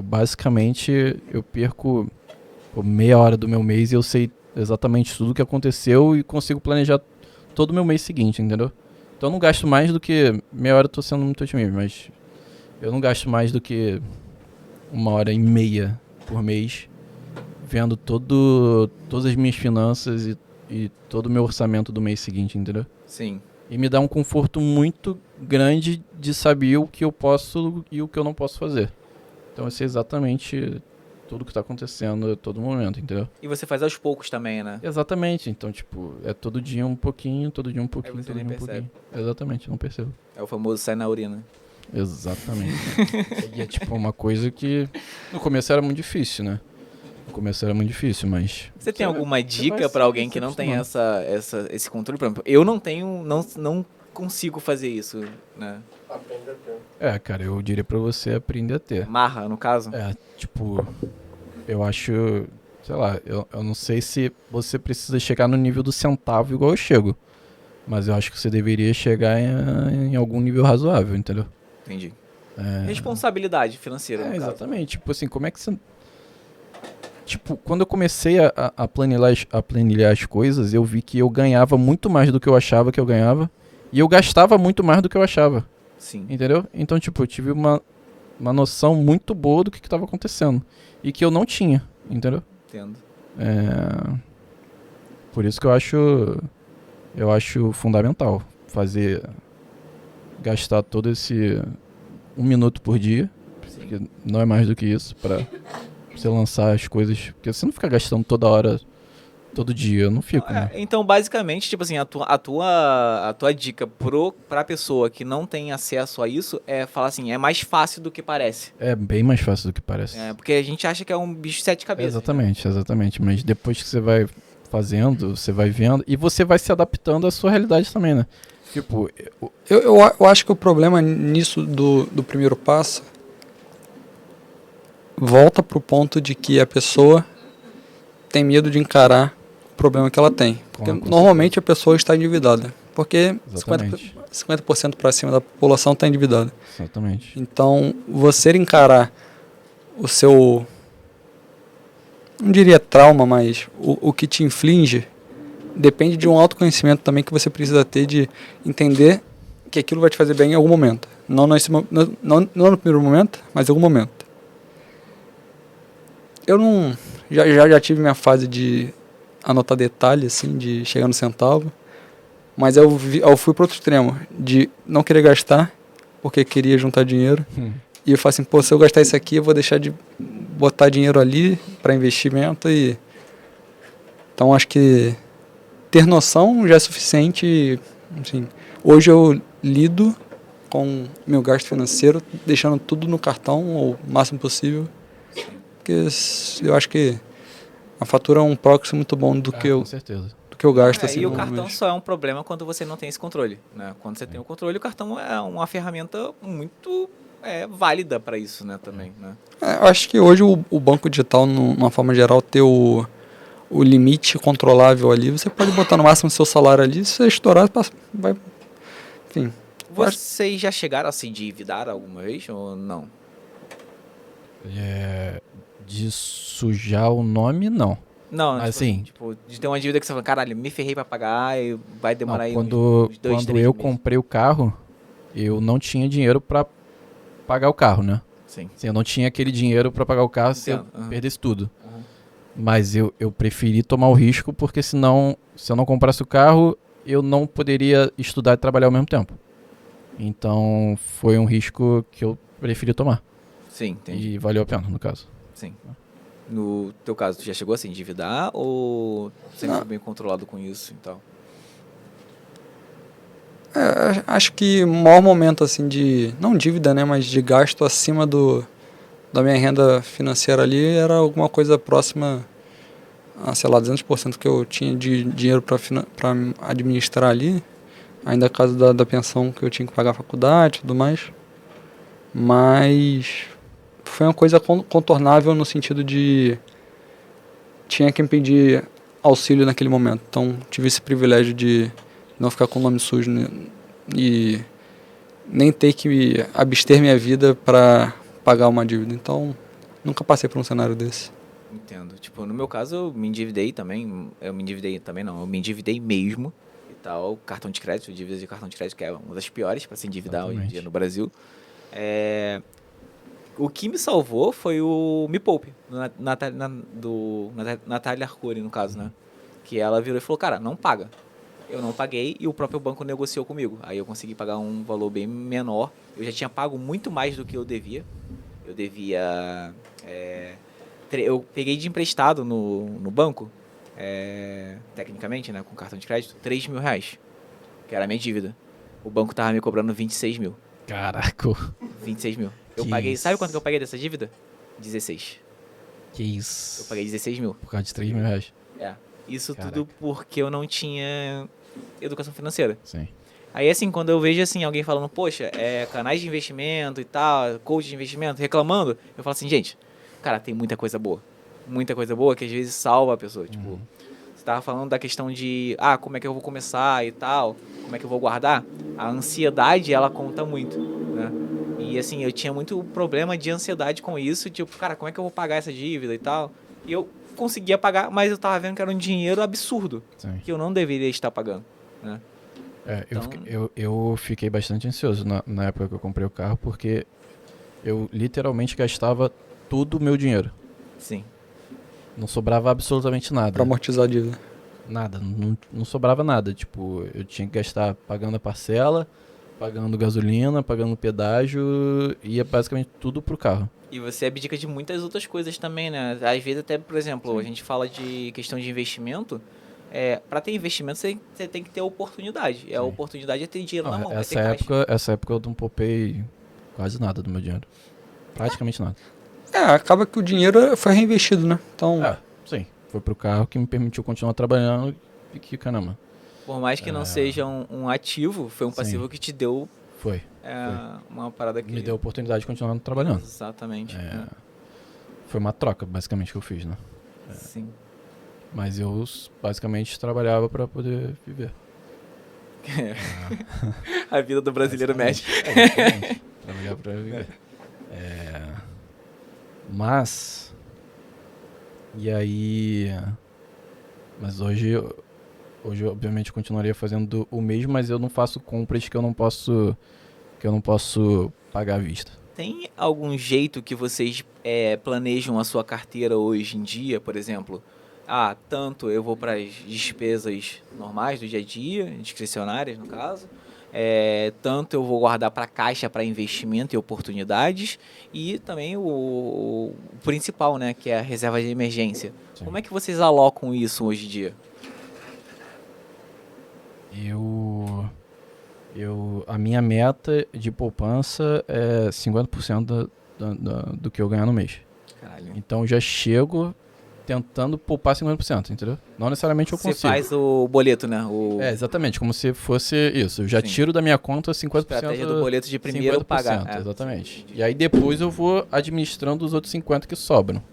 Speaker 3: basicamente, eu perco meia hora do meu mês e eu sei exatamente tudo o que aconteceu e consigo planejar todo o meu mês seguinte, entendeu? Então eu não gasto mais do que... Meia hora eu tô sendo muito otimista, mas eu não gasto mais do que 1h30 por mês vendo todas as minhas finanças e todo o meu orçamento do mês seguinte, entendeu?
Speaker 2: Sim.
Speaker 3: E me dá um conforto muito grande de saber o que eu posso e o que eu não posso fazer. Então eu sei exatamente tudo que tá acontecendo a todo momento, entendeu?
Speaker 2: E você faz aos poucos também, né?
Speaker 3: Exatamente. Então, tipo, é todo dia um pouquinho, todo dia um pouquinho,
Speaker 2: Aí você
Speaker 3: todo
Speaker 2: nem
Speaker 3: dia um
Speaker 2: percebe.
Speaker 3: pouquinho. Exatamente, não percebo.
Speaker 2: É o famoso sai na urina.
Speaker 3: Exatamente. E é tipo uma coisa que no começo era muito difícil, né? No começo era muito difícil, mas...
Speaker 2: Você tem alguma dica
Speaker 3: vai
Speaker 2: pra alguém
Speaker 3: se
Speaker 2: que não tem
Speaker 3: acostumando.
Speaker 2: esse controle? Por exemplo, eu não tenho, não consigo fazer isso, né?
Speaker 4: Aprenda a ter.
Speaker 3: Cara, eu diria pra você aprender a ter.
Speaker 2: Marra, no caso?
Speaker 3: Tipo, eu acho, sei lá, eu não sei se você precisa chegar no nível do centavo igual eu chego, mas eu acho que você deveria chegar em algum nível razoável, entendeu?
Speaker 2: Entendi. Responsabilidade financeira, no caso.
Speaker 3: Exatamente, tipo assim, como é que você... Tipo, quando eu comecei a planilhar as coisas, eu vi que eu ganhava muito mais do que eu achava que eu ganhava, e eu gastava muito mais do que eu achava.
Speaker 2: Sim.
Speaker 3: Entendeu? Então, tipo, eu tive uma uma noção muito boa do que estava acontecendo. E que eu não tinha, entendeu?
Speaker 2: Entendo.
Speaker 3: Por isso que eu acho fundamental gastar todo esse 1 minuto por dia, porque não é mais do que isso, para você lançar as coisas, porque você não fica gastando toda hora, todo dia, eu não fico, né?
Speaker 2: Então, basicamente, tipo assim, a tua dica pra pessoa que não tem acesso a isso é falar assim, é mais fácil do que parece.
Speaker 3: É bem mais fácil do que parece.
Speaker 2: Porque a gente acha que é um bicho de 7 cabeças.
Speaker 3: Exatamente, mas depois que você vai fazendo, você vai vendo, e você vai se adaptando à sua realidade também, né? Tipo,
Speaker 1: Eu acho que o problema nisso do primeiro passo volta pro ponto de que a pessoa tem medo de encarar o problema que ela tem. Porque
Speaker 3: Com
Speaker 1: normalmente a pessoa está endividada. Porque
Speaker 3: Exatamente.
Speaker 1: 50% para cima da população está endividada.
Speaker 3: Exatamente.
Speaker 1: Então, você encarar o seu, não diria trauma, mas o que te inflige, depende de um autoconhecimento também que você precisa ter de entender que aquilo vai te fazer bem em algum momento. Não no primeiro momento, mas em algum momento. Eu não... Já tive minha fase de anotar detalhes, assim, de chegar no centavo. Mas eu fui para outro extremo, de não querer gastar, porque queria juntar dinheiro. E eu falei assim, pô, se eu gastar isso aqui, eu vou deixar de botar dinheiro ali para investimento. Então, acho que ter noção já é suficiente. Assim, hoje eu lido com meu gasto financeiro, deixando tudo no cartão, o máximo possível. Porque eu acho que a fatura é um proxy muito bom do
Speaker 3: Com certeza.
Speaker 1: que eu gasto. Assim,
Speaker 2: E o cartão só é um problema quando você não tem esse controle, né? Quando você tem o controle, o cartão é uma ferramenta muito válida para isso, né? Também, né?
Speaker 1: Eu acho que hoje o banco digital, numa forma geral, ter o limite controlável ali, você pode botar no máximo o seu salário ali, se você estourar, vai... Enfim.
Speaker 2: Vocês já chegaram a se endividar alguma vez ou não?
Speaker 3: De sujar o nome, não.
Speaker 2: Não,
Speaker 3: Mas
Speaker 2: tipo,
Speaker 3: assim,
Speaker 2: tipo, de ter uma dívida que você fala, caralho, me ferrei pra pagar e vai demorar aí
Speaker 3: quando
Speaker 2: uns 2, 3
Speaker 3: quando eu
Speaker 2: meses.
Speaker 3: comprei o carro, eu não tinha dinheiro pra pagar o carro, né?
Speaker 2: Sim.
Speaker 3: Assim, eu não tinha aquele dinheiro pra pagar o carro se eu
Speaker 2: Entendo, aham.
Speaker 3: perdesse tudo.
Speaker 2: Aham.
Speaker 3: Mas eu preferi tomar o risco, porque senão, se eu não comprasse o carro, eu não poderia estudar e trabalhar ao mesmo tempo. Então, foi um risco que eu preferi tomar.
Speaker 2: Sim, entendi.
Speaker 3: E valeu a pena, no caso.
Speaker 2: Sim. No teu caso, tu já chegou a se endividar ou sempre
Speaker 1: Não.
Speaker 2: foi bem controlado com isso e tal?
Speaker 1: Acho que o maior momento, assim, de... Não dívida, né? Mas de gasto acima da minha renda financeira ali era alguma coisa próxima a, sei lá, 200% que eu tinha de dinheiro para administrar ali. Ainda caso da pensão que eu tinha que pagar a faculdade e tudo mais. Mas foi uma coisa contornável no sentido de... Tinha quem pedir auxílio naquele momento. Então tive esse privilégio de não ficar com o nome sujo, né? E nem ter que abster minha vida para pagar uma dívida. Então nunca passei por um cenário desse.
Speaker 2: Entendo. Tipo, no meu caso, eu me endividei também. Eu me endividei mesmo e tal. Cartão de crédito, dívida de cartão de crédito, que é uma das piores para se endividar hoje em dia no Brasil. O que me salvou foi o Me Poupe, do Natália Arcuri, no caso, né? Que ela virou e falou, cara, não paga. Eu não paguei e o próprio banco negociou comigo. Aí eu consegui pagar um valor bem menor. Eu já tinha pago muito mais do que eu devia. Eu devia... eu peguei de emprestado no banco, tecnicamente, né, com cartão de crédito, 3 mil reais, que era a minha dívida. O banco tava me cobrando 26 mil.
Speaker 3: Caraca.
Speaker 2: 26 mil. Eu
Speaker 3: Que
Speaker 2: paguei,
Speaker 3: isso.
Speaker 2: sabe quanto que eu paguei dessa dívida? 16.
Speaker 3: Que isso.
Speaker 2: Eu paguei 16 mil.
Speaker 3: Por causa de 3 mil reais.
Speaker 2: Isso
Speaker 3: Caraca.
Speaker 2: tudo porque eu não tinha educação financeira.
Speaker 3: Sim.
Speaker 2: Aí, assim, quando eu vejo, assim, alguém falando, poxa, canais de investimento e tal, coach de investimento, reclamando, eu falo assim, gente, cara, tem muita coisa boa. Muita coisa boa que às vezes salva a pessoa. Tipo, você tava falando da questão de, como é que eu vou começar e tal, como é que eu vou guardar? A ansiedade, ela conta muito, né? E, assim, eu tinha muito problema de ansiedade com isso, tipo, cara, como é que eu vou pagar essa dívida e tal? E eu conseguia pagar, mas eu tava vendo que era um dinheiro absurdo,
Speaker 3: Sim.
Speaker 2: que eu não deveria estar pagando, né?
Speaker 3: Eu fiquei bastante ansioso na época que eu comprei o carro, porque eu literalmente gastava todo o meu dinheiro.
Speaker 2: Sim.
Speaker 3: Não sobrava absolutamente nada.
Speaker 1: Pra amortizar a dívida.
Speaker 3: Nada, não sobrava nada. Tipo, eu tinha que gastar pagando a parcela, pagando gasolina, pagando pedágio, ia basicamente tudo pro carro.
Speaker 2: E você abdica de muitas outras coisas também, né? Às vezes até, por exemplo, a gente fala de questão de investimento. Para ter investimento, você tem que ter oportunidade. E a oportunidade é ter dinheiro na mão, é ter caixa.
Speaker 3: Essa época eu não poupei quase nada do meu dinheiro. Praticamente nada.
Speaker 1: Acaba que o dinheiro foi reinvestido, né? Então,
Speaker 3: Sim. Foi pro carro que me permitiu continuar trabalhando e que, caramba,
Speaker 2: Por mais que não seja um ativo, foi um passivo
Speaker 3: Sim.
Speaker 2: que te deu
Speaker 3: foi.
Speaker 2: uma parada que...
Speaker 3: Me deu a oportunidade de continuar trabalhando.
Speaker 2: Exatamente.
Speaker 3: Foi uma troca, basicamente, que eu fiz, né?
Speaker 2: Sim.
Speaker 3: Mas eu, basicamente, trabalhava pra poder viver.
Speaker 2: A vida do brasileiro médio.
Speaker 3: Exatamente. Trabalhava pra viver. Mas... E aí... Mas hoje, obviamente, eu continuaria fazendo o mesmo, mas eu não faço compras que eu não posso pagar à vista.
Speaker 2: Tem algum jeito que vocês planejam a sua carteira hoje em dia, por exemplo? Tanto eu vou para as despesas normais do dia a dia, discricionárias no caso, tanto eu vou guardar para caixa para investimento e oportunidades, e também o principal, né, que é a reserva de emergência.
Speaker 3: Sim.
Speaker 2: Como é que vocês alocam isso hoje em dia?
Speaker 3: A minha meta de poupança é 50% do que eu ganhar no mês.
Speaker 2: Caralho.
Speaker 3: Então eu já chego tentando poupar 50%, entendeu? Não necessariamente eu
Speaker 2: Você
Speaker 3: consigo.
Speaker 2: faz o boleto, né?
Speaker 3: Exatamente, como se fosse isso. Eu já
Speaker 2: Sim.
Speaker 3: tiro da minha conta 50%.
Speaker 2: Estratégia do boleto de primeiro
Speaker 3: 50%,
Speaker 2: pagar.
Speaker 3: exatamente. E aí depois eu vou administrando os outros 50% que sobram.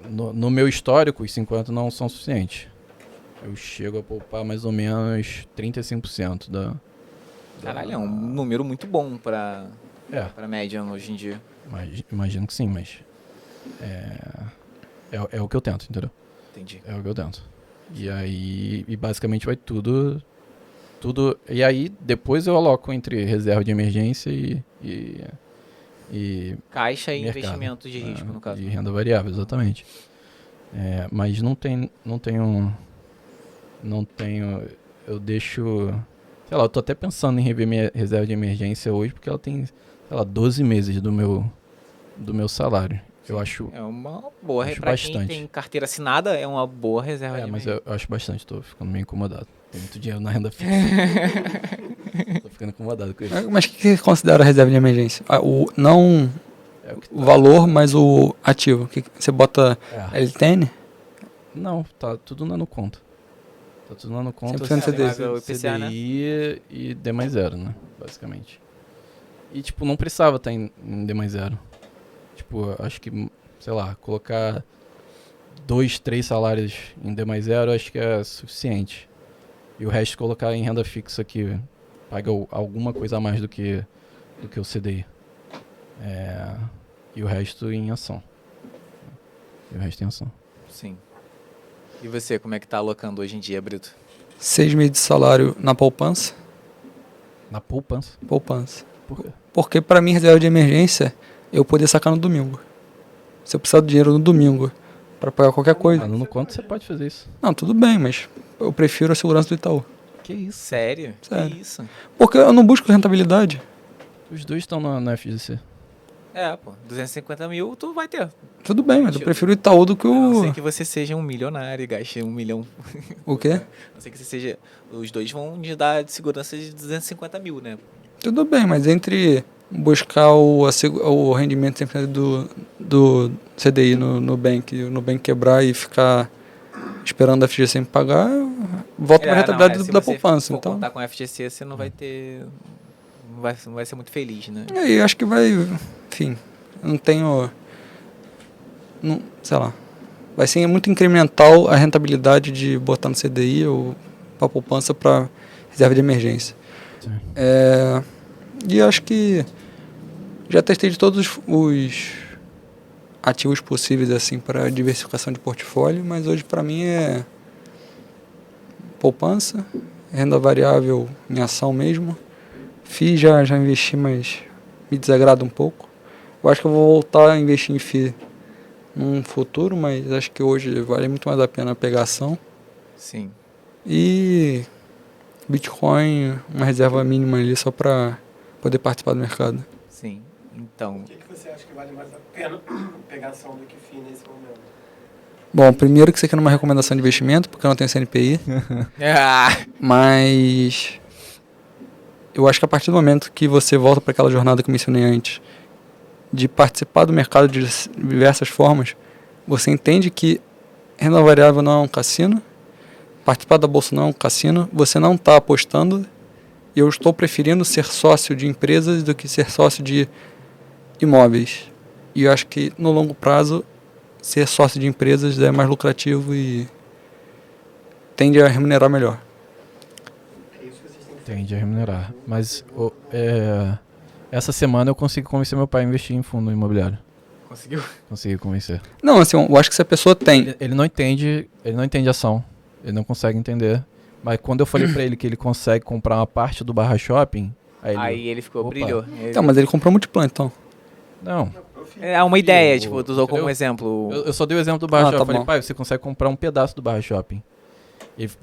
Speaker 3: No meu histórico, os 50% não são suficientes. Eu chego a poupar mais ou menos 35% da...
Speaker 2: Caralho, é um número muito bom pra média hoje em dia.
Speaker 3: Imagino que sim, mas... É o que eu tento, entendeu?
Speaker 2: Entendi.
Speaker 3: É o que eu tento. E aí, basicamente vai tudo... E aí, depois eu aloco entre reserva de emergência e
Speaker 2: Caixa e
Speaker 3: mercado,
Speaker 2: investimento de risco, no caso.
Speaker 3: de renda variável, exatamente. Mas não tenho... Eu deixo... Sei lá, eu tô até pensando em rever minha reserva de emergência hoje, porque ela tem, sei lá, 12 meses do meu salário. Eu acho...
Speaker 2: É uma boa,
Speaker 3: Acho
Speaker 2: pra
Speaker 3: bastante.
Speaker 2: quem tem carteira assinada, é uma boa reserva de
Speaker 3: mas
Speaker 2: emergência.
Speaker 3: eu acho bastante, tô ficando meio incomodado. Tem muito dinheiro na renda fixa. Tô ficando incomodado com isso.
Speaker 1: mas o que você considera reserva de emergência? Não
Speaker 3: É o que
Speaker 1: o valor, mas o ativo. Que você bota LTN?
Speaker 3: Não, tá tudo lá no conta. Tá tudo lá no conta.
Speaker 1: 100% CDI.
Speaker 2: Paga o IPCA, né?
Speaker 3: CDI e D mais zero, né? Basicamente. E, tipo, não precisava estar em D mais zero. Tipo, acho que, sei lá, colocar 2, 3 salários em D mais zero, acho que é suficiente. E o resto colocar em renda fixa que paga alguma coisa a mais do que o CDI. E o resto em ação.
Speaker 2: Sim. E você, como é que tá alocando hoje em dia, Brito?
Speaker 1: 6 meses de salário na poupança.
Speaker 3: Na poupança?
Speaker 1: Poupança.
Speaker 3: Por quê?
Speaker 1: Porque pra mim, reserva de emergência, eu poder sacar no domingo. Se eu precisar do dinheiro no domingo pra pagar qualquer coisa.
Speaker 3: No conta você pode fazer isso.
Speaker 1: Não, tudo bem, mas eu prefiro a segurança do Itaú.
Speaker 3: Que isso?
Speaker 2: Sério?
Speaker 1: Sério.
Speaker 2: Que isso?
Speaker 1: Porque eu não busco rentabilidade.
Speaker 3: Os dois estão na FGC.
Speaker 2: 250 mil tu vai ter.
Speaker 1: Tudo bem, mas eu prefiro o Itaú do que
Speaker 2: A não ser
Speaker 1: o...
Speaker 2: que você seja um milionário e gaste 1 milhão.
Speaker 1: O quê?
Speaker 2: A não ser que você seja... Os dois vão te dar de segurança de 250 mil, né?
Speaker 1: Tudo bem, mas entre buscar o rendimento 100% do CDI no Nubank quebrar e ficar esperando a FGC me pagar, eu volto para a rentabilidade da poupança.
Speaker 2: Se for
Speaker 1: Então,
Speaker 2: contar com a FGC, você não vai ter... Não vai ser muito feliz, né?
Speaker 1: e acho que vai... Enfim, não tenho... Não, sei lá. Vai ser muito incremental a rentabilidade de botar no CDI ou para poupança para reserva de emergência.
Speaker 3: Sim.
Speaker 1: E acho que já testei de todos os ativos possíveis assim para diversificação de portfólio, mas hoje para mim é poupança, renda variável em ação mesmo, FI já investi, mas me desagrada um pouco. Eu acho que eu vou voltar a investir em FI num futuro, mas acho que hoje vale muito mais a pena pegar ação.
Speaker 2: Sim.
Speaker 1: E Bitcoin, uma reserva mínima ali só para poder participar do mercado.
Speaker 2: Sim. Então.
Speaker 4: O que você acha que vale mais a pena pegar ação do que FI nesse momento?
Speaker 1: Bom, primeiro que isso aqui não é uma recomendação de investimento, porque eu não tenho CNPI, mas eu acho que a partir do momento que você volta para aquela jornada que eu mencionei antes, de participar do mercado de diversas formas, você entende que renda variável não é um cassino, participar da bolsa não é um cassino, você não está apostando, e eu estou preferindo ser sócio de empresas do que ser sócio de imóveis. E eu acho que no longo prazo, ser sócio de empresas é mais lucrativo e tende a remunerar melhor.
Speaker 4: É isso que vocês têm que
Speaker 3: Tende a remunerar. Mas essa semana eu consegui convencer meu pai a investir em fundo imobiliário.
Speaker 2: Conseguiu?
Speaker 3: Consegui convencer.
Speaker 1: Não, assim, eu acho que se a pessoa tem...
Speaker 3: Ele não entende ação. Ele não consegue entender. Mas quando eu falei pra ele que ele consegue comprar uma parte do Barra Shopping,
Speaker 2: Aí ele ficou,
Speaker 3: Opa.
Speaker 2: brilhou.
Speaker 1: Então, mas ele comprou multiplan, então.
Speaker 3: não.
Speaker 2: É uma ideia,
Speaker 3: Eu-
Speaker 2: tipo, tu usou como
Speaker 3: entendeu?
Speaker 2: exemplo.
Speaker 3: Eu só dei o exemplo do Barra
Speaker 1: Ah,
Speaker 3: Shopping.
Speaker 1: tá
Speaker 3: Eu falei,
Speaker 1: bom.
Speaker 3: pai, você consegue comprar um pedaço do Barra Shopping.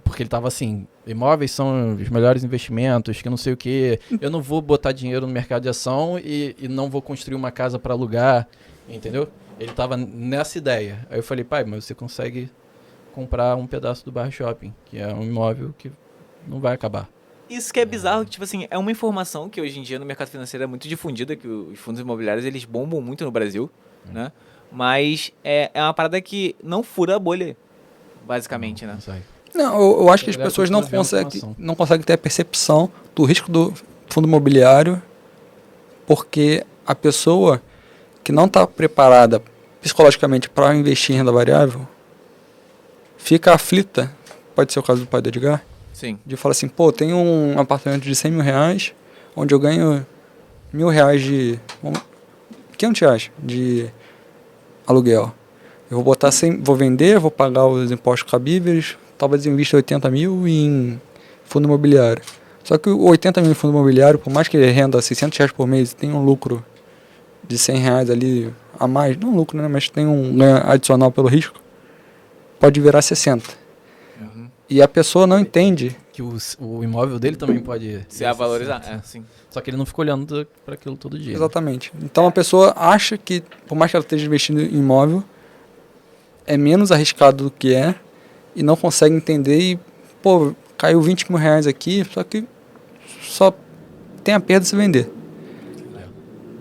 Speaker 3: Porque ele tava assim, imóveis são os melhores investimentos, que não sei o que. Eu não vou botar dinheiro no mercado de ação e não vou construir uma casa para alugar, entendeu? Ele tava nessa ideia. Aí eu falei, pai, mas você consegue comprar um pedaço do Barra Shopping, que é um imóvel que não vai acabar.
Speaker 2: Isso que é bizarro, que, tipo assim, é uma informação que hoje em dia no mercado financeiro é muito difundida, que os fundos imobiliários, eles bombam muito no Brasil, né? Mas é uma parada que não fura a bolha, basicamente, né?
Speaker 3: Não sai.
Speaker 1: Não, eu acho que as
Speaker 3: Galera
Speaker 1: pessoas não
Speaker 3: continua vendo
Speaker 1: conseguem,
Speaker 3: informação.
Speaker 1: não conseguem ter a percepção do risco do fundo imobiliário, porque a pessoa que não está preparada psicologicamente para investir em renda variável fica aflita, pode ser o caso do pai do Edgar,
Speaker 2: Sim.
Speaker 1: de falar assim, pô, tem um apartamento de 100 mil reais, onde eu ganho R$1.000 de... R$500 de aluguel. Eu vou botar 100, vou vender, vou pagar os impostos cabíveis, talvez eu invista 80 mil em fundo imobiliário. Só que o 80 mil em fundo imobiliário, por mais que ele renda R$600 por mês, tem um lucro de R$100 ali a mais, não lucro, né, mas tem um ganho adicional pelo risco, pode virar 60.
Speaker 2: Uhum.
Speaker 1: E a pessoa não entende.
Speaker 3: Que o imóvel dele também pode
Speaker 2: Se a valorizar, sim.
Speaker 3: Só que ele não fica olhando para aquilo todo dia.
Speaker 1: Exatamente. Então a pessoa acha que, por mais que ela esteja investindo em imóvel, é menos arriscado do que é, e não consegue entender e, pô, caiu 20 mil reais aqui, só que só tem a perda se vender.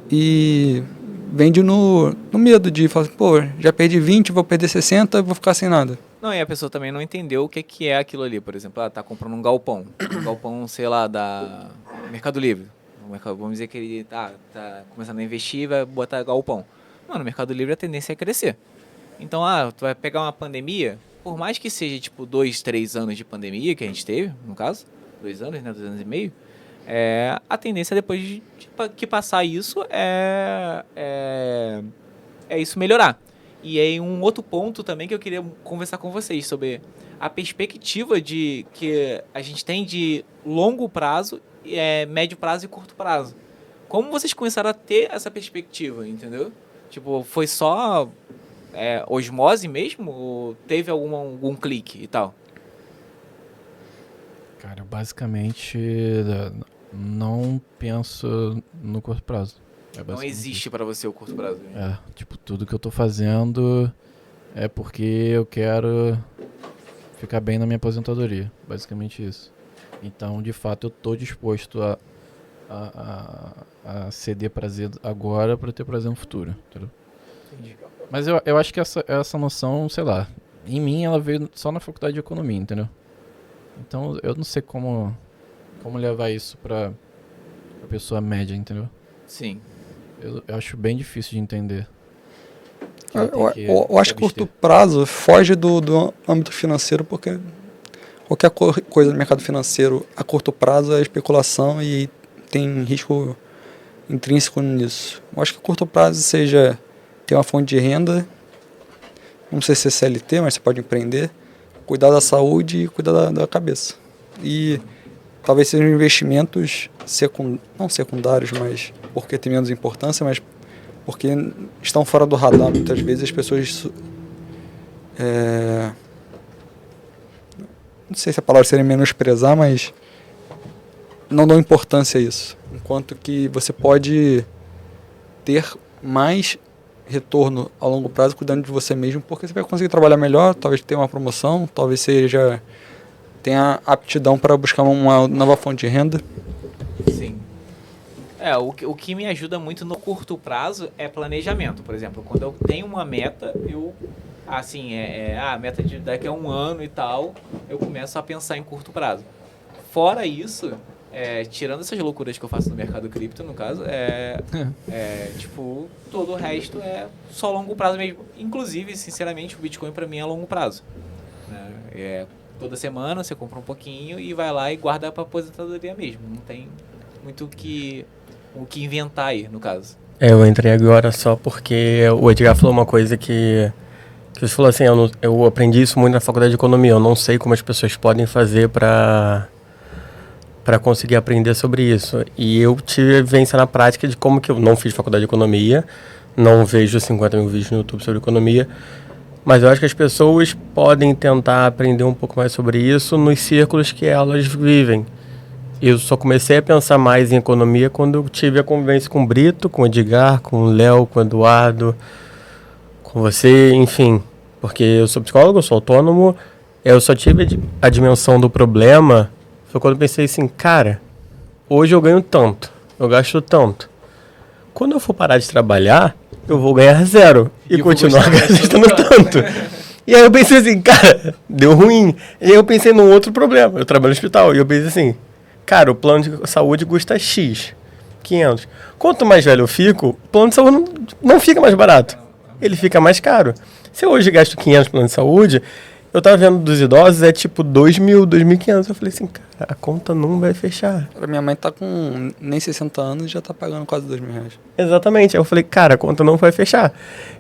Speaker 1: E vende no medo de falar, pô, já perdi 20, vou perder 60, vou ficar sem nada.
Speaker 2: Não, e a pessoa também não entendeu o que é aquilo ali. Por exemplo, ela tá comprando um galpão. Um galpão, sei lá, da Mercado Livre. Vamos dizer que ele tá começando a investir e vai botar galpão. Mano, o Mercado Livre a tendência é crescer. Então, tu vai pegar uma pandemia, por mais que seja tipo 2, 3 anos de pandemia que a gente teve, no caso, 2 anos, né, 2 anos e meio, a tendência depois de que passar isso é isso melhorar. E aí um outro ponto também que eu queria conversar com vocês sobre a perspectiva que a gente tem de longo prazo, médio prazo e curto prazo. Como vocês começaram a ter essa perspectiva, entendeu? Tipo, foi só osmose mesmo? Ou teve algum clique e tal?
Speaker 3: Cara, eu basicamente não penso no curto prazo.
Speaker 2: Não
Speaker 3: basicamente
Speaker 2: existe pra você o curto prazo.
Speaker 3: isso. Tipo, tudo que eu tô fazendo é porque eu quero ficar bem na minha aposentadoria. Basicamente isso. Então, de fato, eu tô disposto a ceder prazer agora para ter prazer no futuro. Entendeu?
Speaker 2: Entendi.
Speaker 3: Mas eu acho que essa noção, sei lá, em mim ela veio só na faculdade de economia, entendeu? Então eu não sei como levar isso pra pessoa média, entendeu?
Speaker 2: Sim.
Speaker 3: Eu acho bem difícil de entender.
Speaker 1: Eu acho que curto prazo foge do âmbito financeiro, porque qualquer coisa no mercado financeiro a curto prazo é especulação e tem risco intrínseco nisso. Eu acho que curto prazo seja ter uma fonte de renda, não sei se é CLT, mas você pode empreender, cuidar da saúde e cuidar da cabeça. E talvez sejam investimentos não secundários, mas porque tem menos importância, mas porque estão fora do radar. Muitas vezes as pessoas... não sei se a palavra seria menosprezar, mas não dão importância a isso. Enquanto que você pode ter mais retorno a longo prazo cuidando de você mesmo, porque você vai conseguir trabalhar melhor, talvez tenha uma promoção, talvez tenha aptidão para buscar uma nova fonte de renda.
Speaker 2: Sim. O que me ajuda muito no curto prazo é planejamento. Por exemplo, quando eu tenho uma meta, a meta de daqui a 1 ano e tal, eu começo a pensar em curto prazo. Fora isso, tirando essas loucuras que eu faço no mercado cripto, no caso, tipo, todo o resto é só longo prazo mesmo. Inclusive, sinceramente, o Bitcoin para mim é longo prazo. Né? Toda semana você compra um pouquinho e vai lá e guarda para aposentadoria mesmo. Não tem muito o que inventar aí, no caso.
Speaker 5: Eu entrei agora só porque o Edgar falou uma coisa que você falou assim, eu aprendi isso muito na faculdade de economia, eu não sei como as pessoas podem fazer para conseguir aprender sobre isso. E eu tive vivência na prática de como que eu não fiz faculdade de economia, não vejo 50 mil vídeos no YouTube sobre economia, mas eu acho que as pessoas podem tentar aprender um pouco mais sobre isso nos círculos que elas vivem. Eu só comecei a pensar mais em economia quando eu tive a convivência com o Brito, com o Edgar, com o Léo, com o Eduardo, com você, enfim. Porque eu sou psicólogo, eu sou autônomo, eu só tive a dimensão do problema, foi quando eu pensei assim, cara, hoje eu ganho tanto, eu gasto tanto. Quando eu for parar de trabalhar, eu vou ganhar 0 e continuar gastando tanto. E aí eu pensei assim, cara, deu ruim. E aí eu pensei num outro problema, eu trabalho no hospital, e eu pensei assim, cara, o plano de saúde custa X, 500. Quanto mais velho eu fico, o plano de saúde não fica mais barato. Ele fica mais caro. Se eu hoje gasto 500 no plano de saúde, eu tava vendo dos idosos, é tipo 2.000, 2.500. Eu falei assim, cara, a conta não vai fechar.
Speaker 1: Minha mãe tá com nem 60 anos e já tá pagando quase R$2.000.
Speaker 5: Exatamente. Aí eu falei, cara, a conta não vai fechar.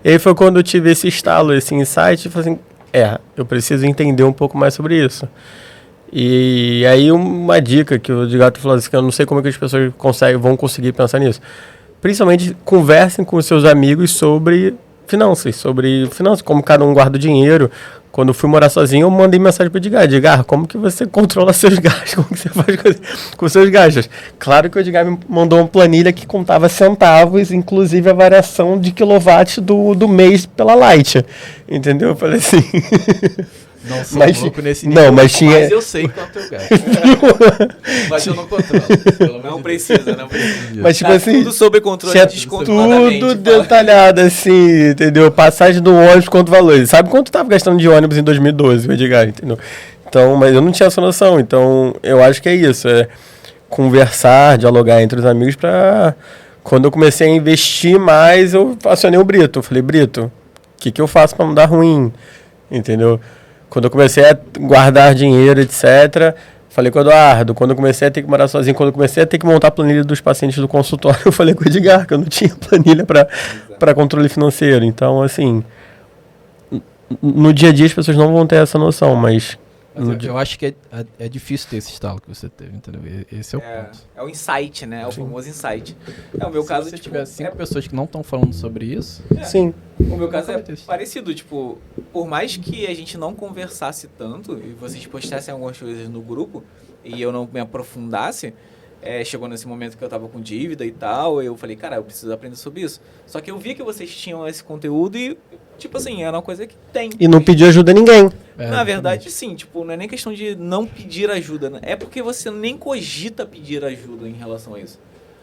Speaker 5: E aí foi quando eu tive esse estalo, esse insight, e falei assim, eu preciso entender um pouco mais sobre isso. E aí uma dica que o Edgar falou assim, que eu não sei como é que as pessoas vão conseguir pensar nisso. Principalmente conversem com os seus amigos sobre finanças, como cada um guarda o dinheiro. Quando eu fui morar sozinho, eu mandei mensagem para o Edgar, como que você controla seus gastos, como que você faz com seus gastos? Claro que o Edgar me mandou uma planilha que contava centavos, inclusive a variação de quilowatts do mês pela Light, entendeu? Eu falei assim...
Speaker 3: Não sou louco nesse nível,
Speaker 5: não, mas
Speaker 2: eu sei quanto eu gasto. Mas eu não controlo. Não precisa.
Speaker 5: Mas tipo assim,
Speaker 2: tudo sob controle
Speaker 5: descontroladamente. Tudo detalhado assim, entendeu? Passagem do ônibus, quanto valor. Sabe quanto tava gastando de ônibus em 2012, o Edgar, entendeu? Então, mas eu não tinha essa noção. Então, eu acho que é isso. É conversar, dialogar entre os amigos pra... Quando eu comecei a investir mais, eu acionei o Brito. Eu falei, Brito, o que eu faço pra não dar ruim? Entendeu? Quando eu comecei a guardar dinheiro, etc., falei com o Eduardo. Quando eu comecei a ter que morar sozinho, quando eu comecei a ter que montar a planilha dos pacientes do consultório, eu falei com o Edgar, que eu não tinha planilha para controle financeiro. Então, assim, no dia a dia as pessoas não vão ter essa noção, mas
Speaker 3: eu acho que é difícil ter esse estalo que você teve, entendeu? Esse é o ponto.
Speaker 2: É o insight, né? É o famoso insight. O meu caso,
Speaker 3: se você tiver 5 pessoas que não estão falando sobre isso...
Speaker 5: Sim.
Speaker 2: O meu caso é parecido, tipo, por mais que a gente não conversasse tanto e vocês postassem algumas coisas no grupo e eu não me aprofundasse, chegou nesse momento que eu tava com dívida e tal, eu falei, cara, eu preciso aprender sobre isso. Só que eu vi que vocês tinham esse conteúdo e, tipo assim, era uma coisa que tem.
Speaker 5: E não pediu ajuda a ninguém.
Speaker 2: Na verdade, sim, tipo, não é nem questão de não pedir ajuda, né? É porque você nem cogita pedir ajuda em relação a isso.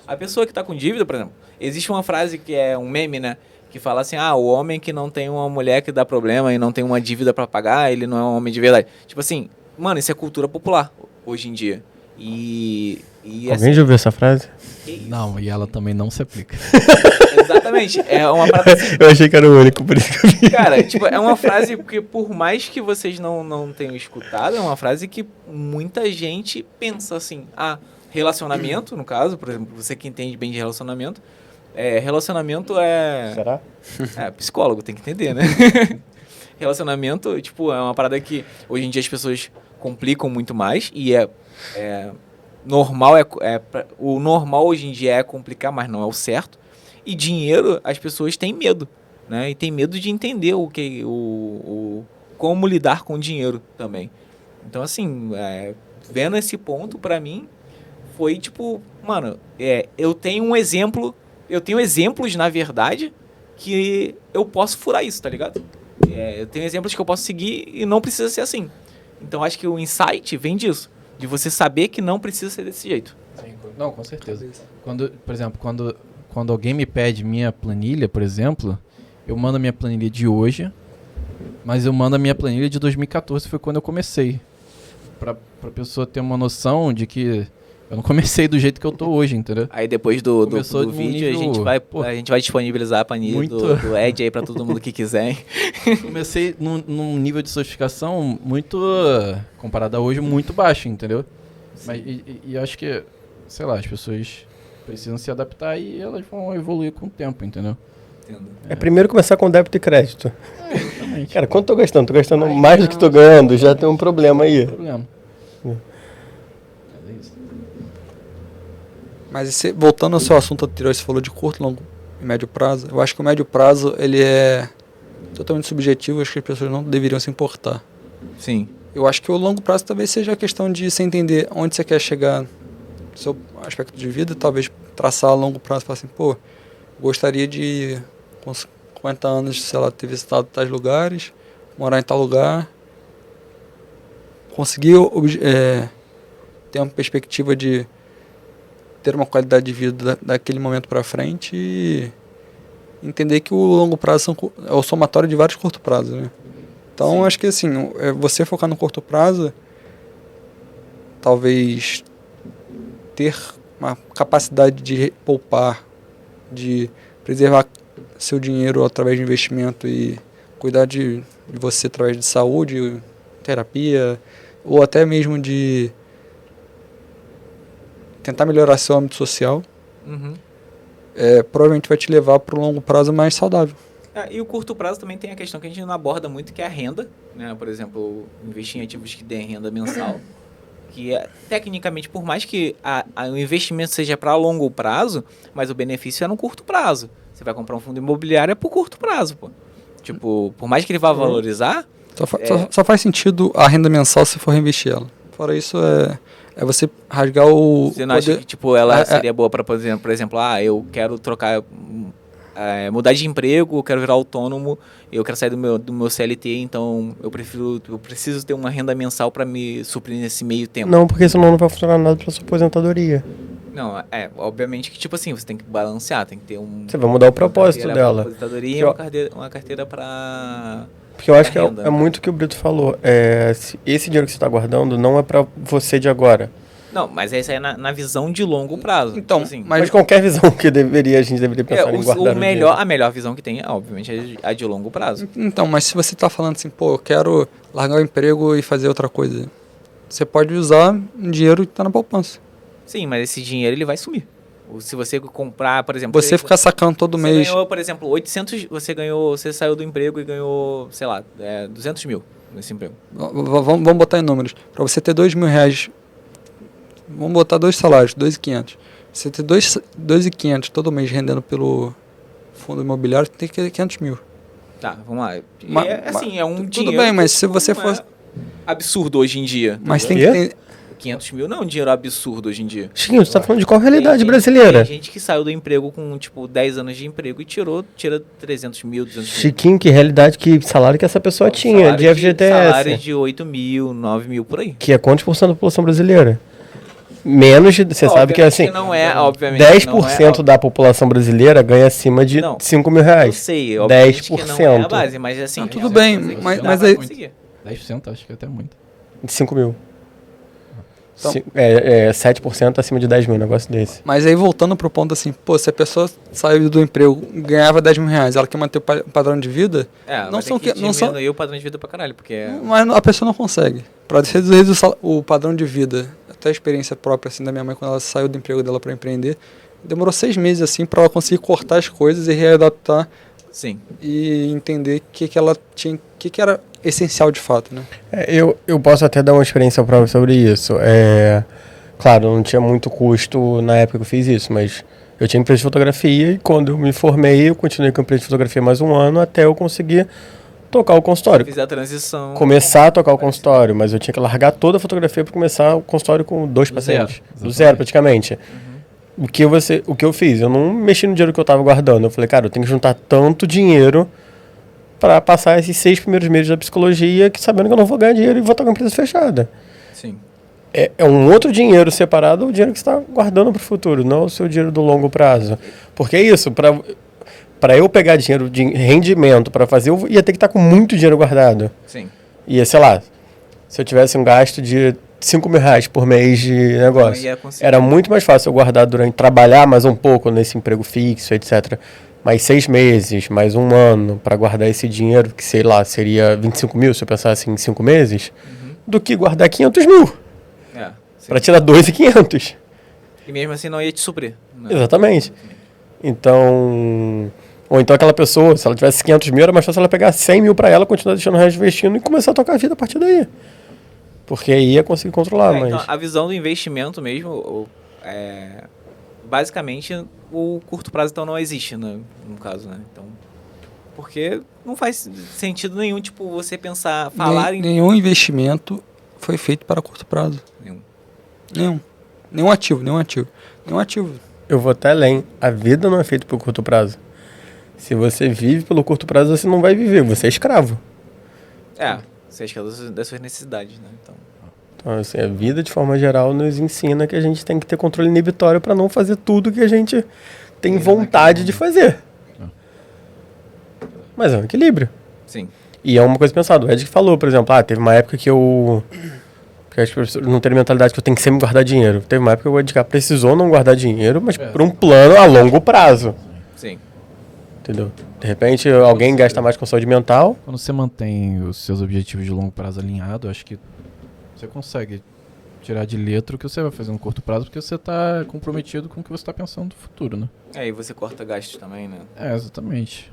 Speaker 2: A pessoa que tá com dívida, por exemplo, existe uma frase que é um meme, né? Que fala assim, o homem que não tem uma mulher que dá problema e não tem uma dívida pra pagar, ele não é um homem de verdade. Tipo assim, mano, isso é cultura popular hoje em dia.
Speaker 5: Alguém
Speaker 2: assim,
Speaker 5: já ouviu essa frase?
Speaker 3: Não, e ela também não se aplica.
Speaker 2: Exatamente, é uma frase assim.
Speaker 5: Eu achei que era o único, por isso que eu vi.
Speaker 2: Cara, tipo, é uma frase que por mais que vocês não tenham escutado, é uma frase que muita gente pensa assim, relacionamento, no caso, por exemplo, você que entende bem de relacionamento, relacionamento é...
Speaker 5: Será?
Speaker 2: Psicólogo, tem que entender, né? Relacionamento, tipo, é uma parada que hoje em dia as pessoas complicam muito mais e o normal hoje em dia é complicar, mas não é o certo. E dinheiro, as pessoas têm medo, né? E tem medo de entender como lidar com dinheiro também. Então, assim, vendo esse ponto, pra mim, foi tipo, mano, eu tenho exemplos, na verdade, que eu posso furar isso, tá ligado? Eu tenho exemplos que eu posso seguir e não precisa ser assim. Então, acho que o insight vem disso, de você saber que não precisa ser desse jeito.
Speaker 3: Sim, não, com certeza. Por exemplo, quando alguém me pede minha planilha, por exemplo, eu mando a minha planilha de hoje, mas eu mando a minha planilha de 2014, foi quando eu comecei. Pra pessoa ter uma noção de que eu não comecei do jeito que eu tô hoje, entendeu?
Speaker 2: Aí depois do
Speaker 3: Começou
Speaker 2: vídeo,
Speaker 3: nível,
Speaker 2: a gente vai disponibilizar a planilha do Ed aí pra todo mundo que quiser, hein?
Speaker 3: Comecei num nível de sofisticação muito, comparado a hoje, muito baixo, entendeu? Mas, e acho que, sei lá, as pessoas precisam se adaptar e elas vão evoluir com o tempo, entendeu?
Speaker 2: Entendo.
Speaker 5: Primeiro começar com débito e crédito.
Speaker 3: Exatamente.
Speaker 5: Cara, quanto tô gastando? Tô gastando mais do que tô ganhando, já tem um problema aí.
Speaker 3: Problema.
Speaker 1: Mas voltando ao seu assunto anterior, você falou de curto, longo e médio prazo. Eu acho que o médio prazo, ele é totalmente subjetivo, acho que as pessoas não deveriam se importar.
Speaker 2: Sim.
Speaker 1: Eu acho que o longo prazo talvez seja a questão de você entender onde você quer chegar no seu aspecto de vida, talvez traçar a longo prazo, falar assim, pô, gostaria de, com 50 anos, sei lá, ter visitado tais lugares, morar em tal lugar, conseguir ter uma perspectiva de ter uma qualidade de vida daquele momento para frente e entender que o longo prazo é o somatório de vários curto prazos, né? Então, acho que assim, você focar no curto prazo, talvez ter uma capacidade de poupar, de preservar seu dinheiro através de investimento e cuidar de você através de saúde, terapia, ou até mesmo de tentar melhorar seu âmbito social,
Speaker 2: Uhum.
Speaker 1: provavelmente vai te levar para o longo prazo mais saudável.
Speaker 2: E o curto prazo também tem a questão que a gente não aborda muito, que é a renda, né? Por exemplo, investir em ativos que dêem renda mensal, que tecnicamente, por mais que o investimento seja para longo prazo, mas o benefício é no curto prazo. Você vai comprar um fundo imobiliário é por curto prazo, pô. Tipo, por mais que ele vá valorizar...
Speaker 1: Só faz sentido a renda mensal se for reinvestir ela. Fora isso, é você rasgar o...
Speaker 2: Você não acha que, tipo, ela seria boa para, por exemplo, eu quero trocar... mudar de emprego, eu quero virar autônomo, eu quero sair do meu CLT, então eu preciso ter uma renda mensal para me suprir nesse meio tempo.
Speaker 5: Não, porque senão não vai funcionar nada pra sua aposentadoria.
Speaker 2: Não, obviamente que, tipo assim, você tem que balancear, tem que ter
Speaker 5: Você vai mudar o propósito dela.
Speaker 2: Aposentadoria e uma carteira para...
Speaker 5: Porque eu acho que
Speaker 2: renda,
Speaker 5: é muito o que o Brito falou. Esse dinheiro que você está guardando não é pra você de agora.
Speaker 2: Não, mas essa é na visão de longo prazo.
Speaker 1: Então,
Speaker 2: tipo assim,
Speaker 5: Mas qualquer visão que a gente deveria pensar em guardar o dinheiro.
Speaker 2: a melhor visão que tem, obviamente, é a de longo prazo.
Speaker 1: Então, mas se você está falando assim, pô, eu quero largar o emprego e fazer outra coisa, você pode usar um dinheiro que está na poupança.
Speaker 2: Sim, mas esse dinheiro ele vai sumir. Se você comprar, por exemplo...
Speaker 1: Você ficar sacando todo
Speaker 2: você
Speaker 1: mês...
Speaker 2: ganhou, por exemplo, 800... Você saiu do emprego e ganhou, sei lá, 200 mil nesse emprego.
Speaker 1: Vamos botar em números. Para você ter R$2.000, vamos botar 2 salários, 2.500. Você ter 2.500 todo mês rendendo pelo fundo imobiliário, tem que ter 500 mil.
Speaker 2: Tá, vamos lá.
Speaker 1: É
Speaker 2: um
Speaker 1: tudo
Speaker 2: dinheiro...
Speaker 1: bem, mas se você
Speaker 2: não
Speaker 1: for...
Speaker 2: absurdo hoje em dia.
Speaker 1: Mas tem que ter...
Speaker 2: 500 mil não é um dinheiro absurdo hoje em dia.
Speaker 5: Chiquinho, você tá falando de qual realidade
Speaker 2: Tem
Speaker 5: brasileira?
Speaker 2: gente que saiu do emprego com, tipo, 10 anos de emprego e tira 300 mil, 200 mil.
Speaker 5: Chiquinho, que realidade, que salário que essa pessoa tinha de FGTS?
Speaker 2: Salário de 8 mil, 9 mil, por aí.
Speaker 5: Que é quantos por cento da população brasileira? Menos de... Você sabe que assim...
Speaker 2: Não é, obviamente.
Speaker 5: 10% da população brasileira ganha acima de
Speaker 2: Não,
Speaker 5: R$5.000.
Speaker 2: Eu sei, obviamente que não é a base, mas assim...
Speaker 1: Não, tudo bem, mas aí...
Speaker 3: 10% acho que é até muito.
Speaker 5: De 5 mil.
Speaker 1: Então,
Speaker 5: 7% acima de 10 mil, um negócio desse.
Speaker 1: Mas aí voltando pro ponto assim, pô, se a pessoa saiu do emprego, ganhava R$10.000, ela quer manter o padrão de vida,
Speaker 2: não são que diminuir o padrão de vida pra caralho, porque...
Speaker 1: Mas a pessoa não consegue. Para reduzir o padrão de vida, até a experiência própria assim da minha mãe quando ela saiu do emprego dela para empreender, demorou 6 meses assim para ela conseguir cortar as coisas e readaptar.
Speaker 2: Sim.
Speaker 1: E entender que ela tinha, que era essencial de fato, né?
Speaker 5: Eu posso até dar uma experiência própria sobre isso. Claro, não tinha muito custo na época que eu fiz isso, mas eu tinha empresa de fotografia e quando eu me formei, eu continuei com a empresa de fotografia mais um ano até eu conseguir tocar o consultório.
Speaker 2: Fiz a transição.
Speaker 5: Começar a tocar o consultório, mas eu tinha que largar toda a fotografia para começar o consultório com 2 pacientes. Do zero, praticamente. O que eu fiz? Eu não mexi no dinheiro que eu estava guardando. Eu falei, cara, eu tenho que juntar tanto dinheiro para passar esses 6 primeiros meses da psicologia, que sabendo que eu não vou ganhar dinheiro e vou estar com a empresa fechada.
Speaker 2: Sim.
Speaker 5: É um outro dinheiro separado do dinheiro que você está guardando para o futuro, não o seu dinheiro do longo prazo. Porque é isso, para eu pegar dinheiro de rendimento para fazer, eu ia ter que estar com muito dinheiro guardado.
Speaker 2: Sim.
Speaker 5: Ia, sei lá, se eu tivesse um gasto de 5 mil reais por mês de negócio,
Speaker 2: Ia conseguir.
Speaker 5: era muito mais fácil eu guardar trabalhar mais um pouco nesse emprego fixo, etc. Mais 6 meses, mais um ano para guardar esse dinheiro, que sei lá, seria 25 mil, se eu pensasse em 5 meses, do que guardar 500 mil
Speaker 2: É, sim.
Speaker 5: para tirar 2.500.
Speaker 2: E mesmo assim não ia te suprir. Né?
Speaker 5: Exatamente. Então, ou então aquela pessoa, se ela tivesse 500 mil, era mais fácil ela pegar 100 mil para ela, continuar deixando o resto investindo e começar a tocar a vida a partir daí. Porque aí ia conseguir controlar, mas...
Speaker 2: Então, a visão do investimento mesmo, basicamente, o curto prazo então não existe, né, no caso, né? Então, porque não faz sentido nenhum, tipo, você pensar, falar em...
Speaker 1: Nenhum investimento foi feito para curto prazo.
Speaker 2: Nenhum.
Speaker 1: Nenhum ativo.
Speaker 5: Eu vou até além. A vida não é feita por curto prazo. Se você vive pelo curto prazo, você não vai viver. Você é escravo.
Speaker 2: Você acha que é das suas necessidades, né?
Speaker 5: Então, assim, a vida, de forma geral, nos ensina que a gente tem que ter controle inibitório para não fazer tudo que a gente tem vontade de fazer. Mas é um equilíbrio.
Speaker 2: Sim.
Speaker 5: E é uma coisa pensada. O Ed que falou, por exemplo, teve uma época que as pessoas não terem mentalidade que eu tenho que sempre guardar dinheiro. Teve uma época que o Edgar precisou não guardar dinheiro, mas por um plano a longo prazo.
Speaker 2: Sim.
Speaker 5: Entendeu? De repente, alguém gasta mais com saúde mental.
Speaker 3: Quando você mantém os seus objetivos de longo prazo alinhados, acho que você consegue tirar de letra o que você vai fazer no curto prazo, porque você está comprometido com o que você está pensando no futuro, né?
Speaker 2: E você corta gastos também, né?
Speaker 3: Exatamente.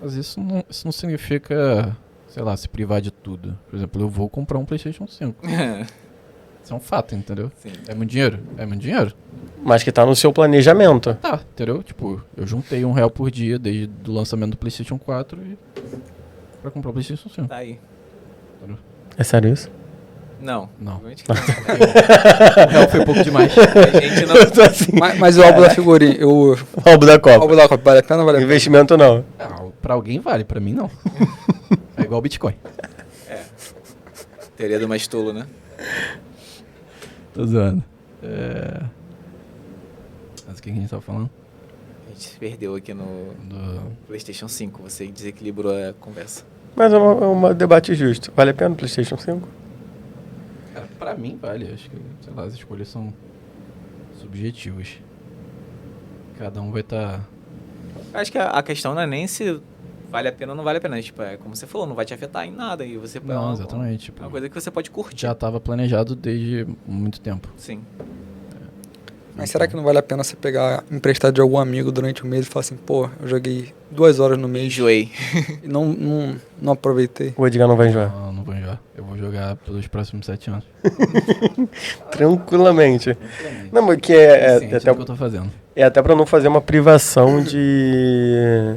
Speaker 3: Mas isso não significa, sei lá, se privar de tudo. Por exemplo, eu vou comprar um PlayStation 5. Isso é um fato, entendeu?
Speaker 2: Sim.
Speaker 3: É muito dinheiro? É muito dinheiro.
Speaker 5: Mas que tá no seu planejamento.
Speaker 3: Tá, entendeu? Tipo, eu juntei R$1 por dia desde o lançamento do PlayStation 4 pra comprar o PlayStation 5.
Speaker 2: Tá aí.
Speaker 5: É sério isso?
Speaker 2: Não.
Speaker 3: Não.
Speaker 2: Obviamente que não.
Speaker 3: R$1 foi pouco demais.
Speaker 2: A gente não...
Speaker 5: Eu tô assim.
Speaker 1: Mas o álbum da figurinha,
Speaker 5: O álbum da
Speaker 1: o
Speaker 5: Copa.
Speaker 1: álbum da Copa, vale a pena ou vale a pena?
Speaker 5: Investimento não.
Speaker 3: Pra alguém vale, pra mim não. É igual Bitcoin.
Speaker 2: Teoria do mais tolo, né?
Speaker 3: Tô zoando. Mas o que a gente tava falando?
Speaker 2: A gente se perdeu aqui no
Speaker 3: Do...
Speaker 2: PlayStation 5. Você desequilibrou a conversa.
Speaker 5: Mas é um debate justo. Vale a pena o PlayStation 5?
Speaker 3: Cara, pra mim vale. Acho que, sei lá, as escolhas são subjetivas. Cada um vai estar...
Speaker 2: Acho que a questão não é nem se vale a pena ou não vale a pena. Tipo, como você falou, não vai te afetar em nada. E você
Speaker 3: Não, exatamente.
Speaker 2: É
Speaker 3: Tipo,
Speaker 2: uma coisa que você pode curtir.
Speaker 3: já tava planejado desde muito tempo.
Speaker 2: Sim.
Speaker 1: Mas será que não vale a pena você pegar emprestado de algum amigo durante o mês e falar assim, pô, eu joguei 2 horas no mês
Speaker 2: Enjoei.
Speaker 1: e não aproveitei?
Speaker 5: O Edgar não vai enjoar.
Speaker 3: Não vou enjoar. Eu vou jogar pelos próximos 7 anos.
Speaker 5: Tranquilamente. Não, mas que é
Speaker 3: Ciente
Speaker 5: até,
Speaker 3: do que eu tô fazendo.
Speaker 5: é até pra não fazer uma privação de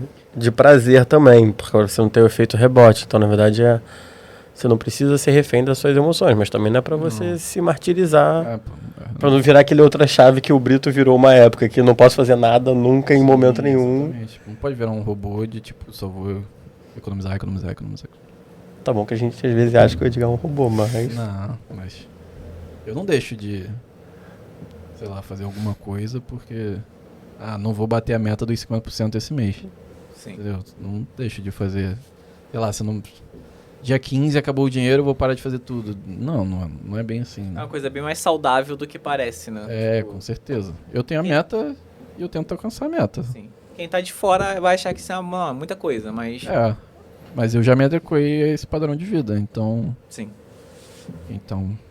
Speaker 5: prazer também. Porque você não tem o efeito rebote. Então, na verdade, você não precisa ser refém das suas emoções. Mas também não é pra você se martirizar. Pra não virar aquele outra chave que o Brito virou uma época. Que não posso fazer nada nunca, em momento nenhum.
Speaker 3: Exatamente. Não pode virar um robô de tipo, só vou economizar.
Speaker 5: Tá bom que a gente às vezes acha que o Edgar é um robô, mas...
Speaker 3: Não, mas eu não deixo de, sei lá, fazer alguma coisa porque, não vou bater a meta dos 50% esse mês,
Speaker 2: Sim.
Speaker 3: entendeu? Não deixo de fazer, sei lá, se não... Dia 15 acabou o dinheiro, eu vou parar de fazer tudo. Não é bem assim.
Speaker 2: É
Speaker 3: Né?
Speaker 2: uma coisa bem mais saudável do que parece, né?
Speaker 3: É, com certeza. Eu tenho a meta e eu tento alcançar a meta.
Speaker 2: Sim. Quem tá de fora vai achar que isso é muita coisa, mas...
Speaker 3: Mas eu já me adequei a esse padrão de vida, então
Speaker 2: Sim.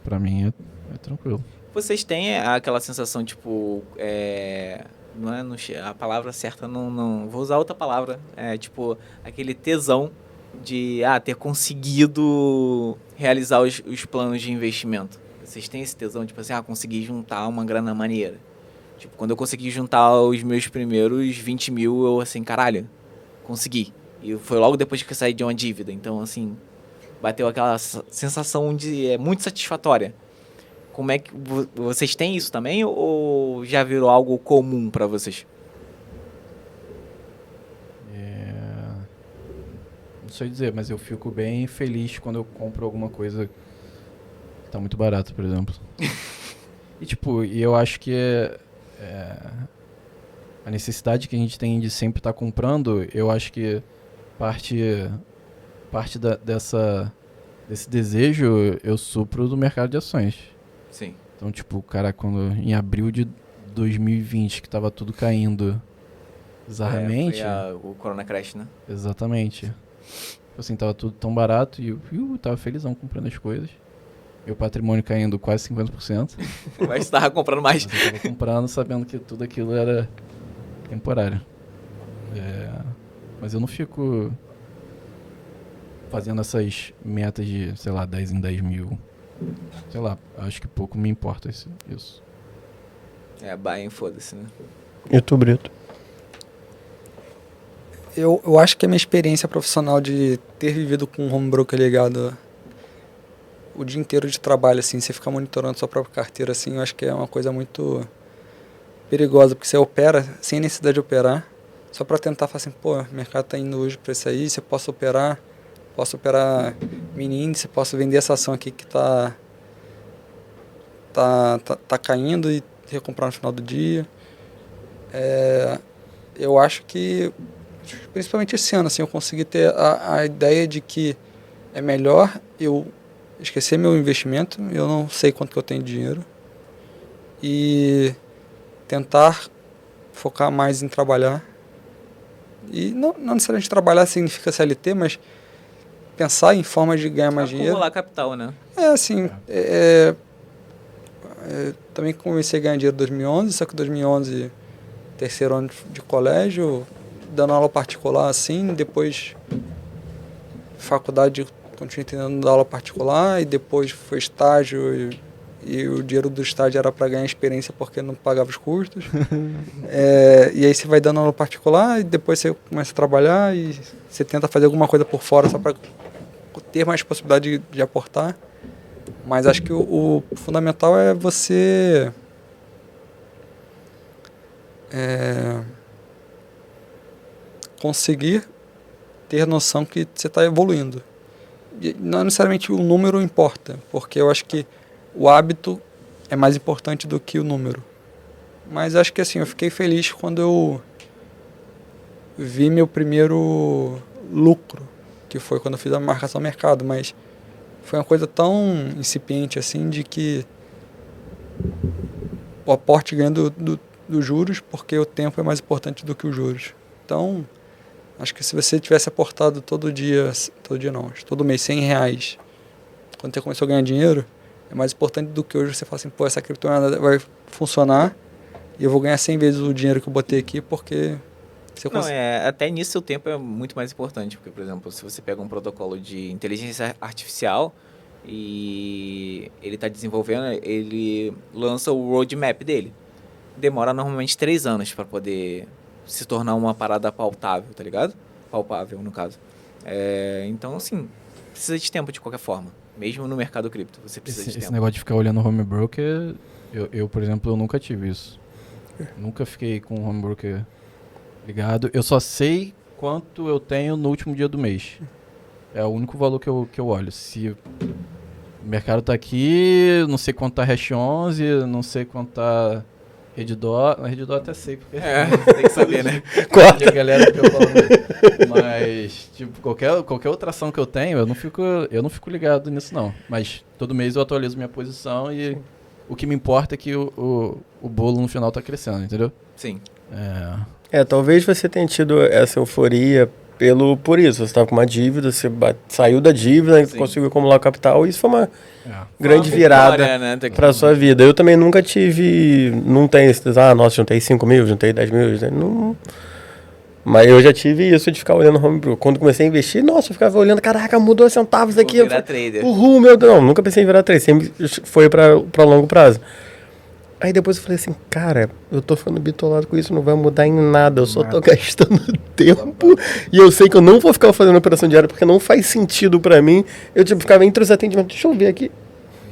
Speaker 3: pra mim é tranquilo.
Speaker 2: Vocês têm aquela sensação, tipo, não é a palavra certa, não vou usar outra palavra, tipo, aquele tesão de ter conseguido realizar os planos de investimento. Vocês têm esse tesão, tipo assim, consegui juntar uma grana maneira. Tipo, quando eu consegui juntar os meus primeiros 20 mil, eu assim, caralho, consegui. E foi logo depois que eu saí de uma dívida. Então, assim, bateu aquela sensação de... É muito satisfatória. Como é que... Vocês têm isso também ou já virou algo comum pra vocês?
Speaker 3: Não sei dizer, mas eu fico bem feliz quando eu compro alguma coisa que tá muito barato, por exemplo. E tipo, eu acho que a necessidade que a gente tem de sempre estar comprando, eu acho que parte desse desejo eu supro do mercado de ações.
Speaker 2: Sim.
Speaker 3: Então, tipo, cara, quando em abril de 2020, que tava tudo caindo bizarramente.
Speaker 2: Foi o Corona Crash, né?
Speaker 3: Exatamente. Tipo assim, tava tudo tão barato e eu tava felizão comprando as coisas. Meu patrimônio caindo quase 50%.
Speaker 2: Mas você tava comprando mais.
Speaker 3: Mas eu tava comprando sabendo que tudo aquilo era temporário. Mas eu não fico fazendo essas metas de, sei lá, 10 em 10 mil. Sei lá, acho que pouco me importa isso.
Speaker 2: Buy-in, foda-se, né?
Speaker 5: E tu, Brito?
Speaker 1: Eu acho que a minha experiência profissional de ter vivido com um home broker ligado o dia inteiro de trabalho, assim, você ficar monitorando sua própria carteira, assim, eu acho que é uma coisa muito perigosa, porque você opera sem necessidade de operar, só para tentar falar assim, pô, o mercado tá indo hoje para isso aí, você posso operar mini índice, posso vender essa ação aqui que tá caindo e recomprar no final do dia. Eu acho que principalmente esse ano, assim, eu consegui ter a ideia de que é melhor eu esquecer meu investimento, eu não sei quanto que eu tenho de dinheiro, e tentar focar mais em trabalhar. E não necessariamente trabalhar significa CLT, mas pensar em formas de ganhar mais dinheiro.
Speaker 2: Acumular capital, né?
Speaker 1: Assim, também comecei a ganhar dinheiro em 2011, só que em 2011, terceiro ano de colégio, dando aula particular, assim, depois faculdade, continuei tendo aula particular, e depois foi estágio, e o dinheiro do estágio era para ganhar experiência porque não pagava os custos. E aí você vai dando aula particular, e depois você começa a trabalhar, e você tenta fazer alguma coisa por fora só para ter mais possibilidade de aportar. Mas acho que o fundamental é você conseguir ter noção que você está evoluindo. E não necessariamente o número importa, porque eu acho que o hábito é mais importante do que o número. Mas acho que assim, eu fiquei feliz quando eu vi meu primeiro lucro, que foi quando eu fiz a marcação ao mercado, mas foi uma coisa tão incipiente assim, de que o aporte ganha dos juros, porque o tempo é mais importante do que os juros. Então, acho que se você tivesse aportado todo mês R$100, quando você começou a ganhar dinheiro, é mais importante do que hoje você falar assim, pô, essa criptomoeda vai funcionar e eu vou ganhar 100 vezes o dinheiro que eu botei aqui, porque você consegue.
Speaker 2: Até nisso o tempo é muito mais importante, porque, por exemplo, se você pega um protocolo de inteligência artificial e ele está desenvolvendo, ele lança o roadmap dele. Demora normalmente 3 anos para poder se tornar uma parada pautável, tá ligado? Palpável, no caso. Então, assim, precisa de tempo de qualquer forma. Mesmo no mercado cripto, você precisa de tempo.
Speaker 3: Esse negócio de ficar olhando o home broker, eu, por exemplo, eu nunca tive isso. Nunca fiquei com o home broker ligado. Eu só sei quanto eu tenho no último dia do mês. É o único valor que eu olho. Se o mercado tá aqui, não sei quanto tá Hash 11, não sei quanto tá Reddor. Na Reddor até sei, porque
Speaker 2: tem que saber, né?
Speaker 3: a galera que eu falo. Mas, tipo, qualquer outra ação que eu tenho, eu não fico ligado nisso, não. Mas todo mês eu atualizo minha posição e o que me importa é que o bolo no final tá crescendo, entendeu?
Speaker 2: Sim.
Speaker 5: Talvez você tenha tido essa euforia por isso. Você estava com uma dívida, você saiu da dívida, conseguiu acumular capital, e isso foi uma grande virada, né, para a sua vida. Eu também nunca tive, não tenho esse, nossa, juntei 5 mil, juntei 10 mil, Mas eu já tive isso de ficar olhando homebrew. Quando comecei a investir, nossa, eu ficava olhando, caraca, mudou centavos aqui.
Speaker 2: Vou virar trader.
Speaker 5: Uhul, meu Deus. Não, nunca pensei em virar trader, sempre foi pra longo prazo. Aí depois eu falei assim, cara, eu tô ficando bitolado com isso, não vai mudar em nada, eu só tô gastando tempo. E eu sei que eu não vou ficar fazendo operação diária porque não faz sentido pra mim. Eu tipo, ficava entre os atendimentos, deixa eu ver aqui.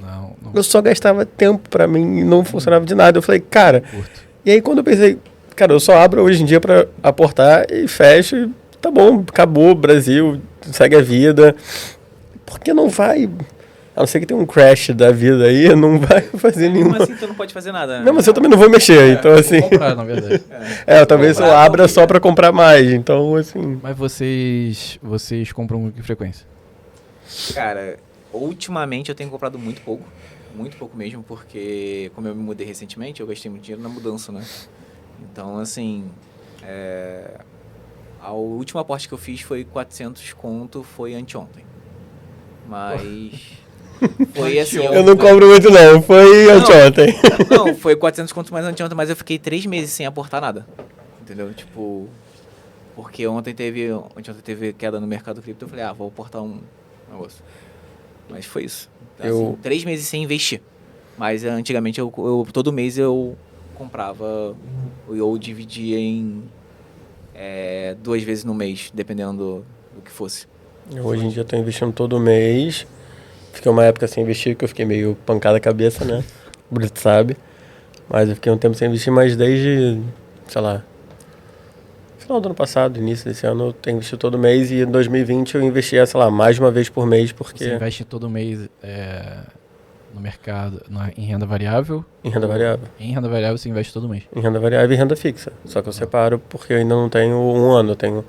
Speaker 3: Não.
Speaker 5: Eu só gastava tempo pra mim e não funcionava de nada. Eu falei, cara...
Speaker 3: Curto.
Speaker 5: E aí quando eu pensei, cara, eu só abro hoje em dia pra aportar e fecho e tá bom, acabou, Brasil, segue a vida. Por que não vai... A não ser que tenha um crash da vida aí, não vai fazer nenhuma...
Speaker 2: Mesmo assim, tu não pode fazer nada, né?
Speaker 5: Não, mas eu também não vou mexer, então assim...
Speaker 3: Vou comprar, na verdade.
Speaker 5: Talvez eu
Speaker 2: comprar,
Speaker 5: abra só pra comprar mais, então assim...
Speaker 3: Mas vocês compram com que frequência?
Speaker 2: Cara, ultimamente eu tenho comprado muito pouco mesmo, porque como eu me mudei recentemente, eu gastei muito dinheiro na mudança, né? Então, assim, a última aporte que eu fiz foi 400 conto, foi anteontem. Mas foi assim...
Speaker 5: Eu não compro muito não, foi anteontem.
Speaker 2: Não, foi 400 conto mais anteontem, mas eu fiquei 3 meses sem aportar nada, entendeu? Tipo, porque ontem teve queda no mercado cripto, eu falei, vou aportar um negócio. Mas foi isso. Assim, 3 meses sem investir. Mas antigamente eu todo mês eu comprava ou dividia em 2 vezes no mês, dependendo do que fosse.
Speaker 5: Hoje em dia eu tô investindo todo mês. Fiquei uma época sem investir, que eu fiquei meio pancada a cabeça, né? O Brito sabe. Mas eu fiquei um tempo sem investir, mas desde, sei lá, final do ano passado, início desse ano, eu tenho investido todo mês. E em 2020 eu investia, sei lá, mais de uma vez por mês, porque...
Speaker 3: Você investe todo mês no mercado, em renda variável?
Speaker 5: Em renda variável.
Speaker 3: Em renda variável você investe todo mês?
Speaker 5: Em renda variável e renda fixa. Só que eu separo porque eu ainda não tenho um ano. Eu tenho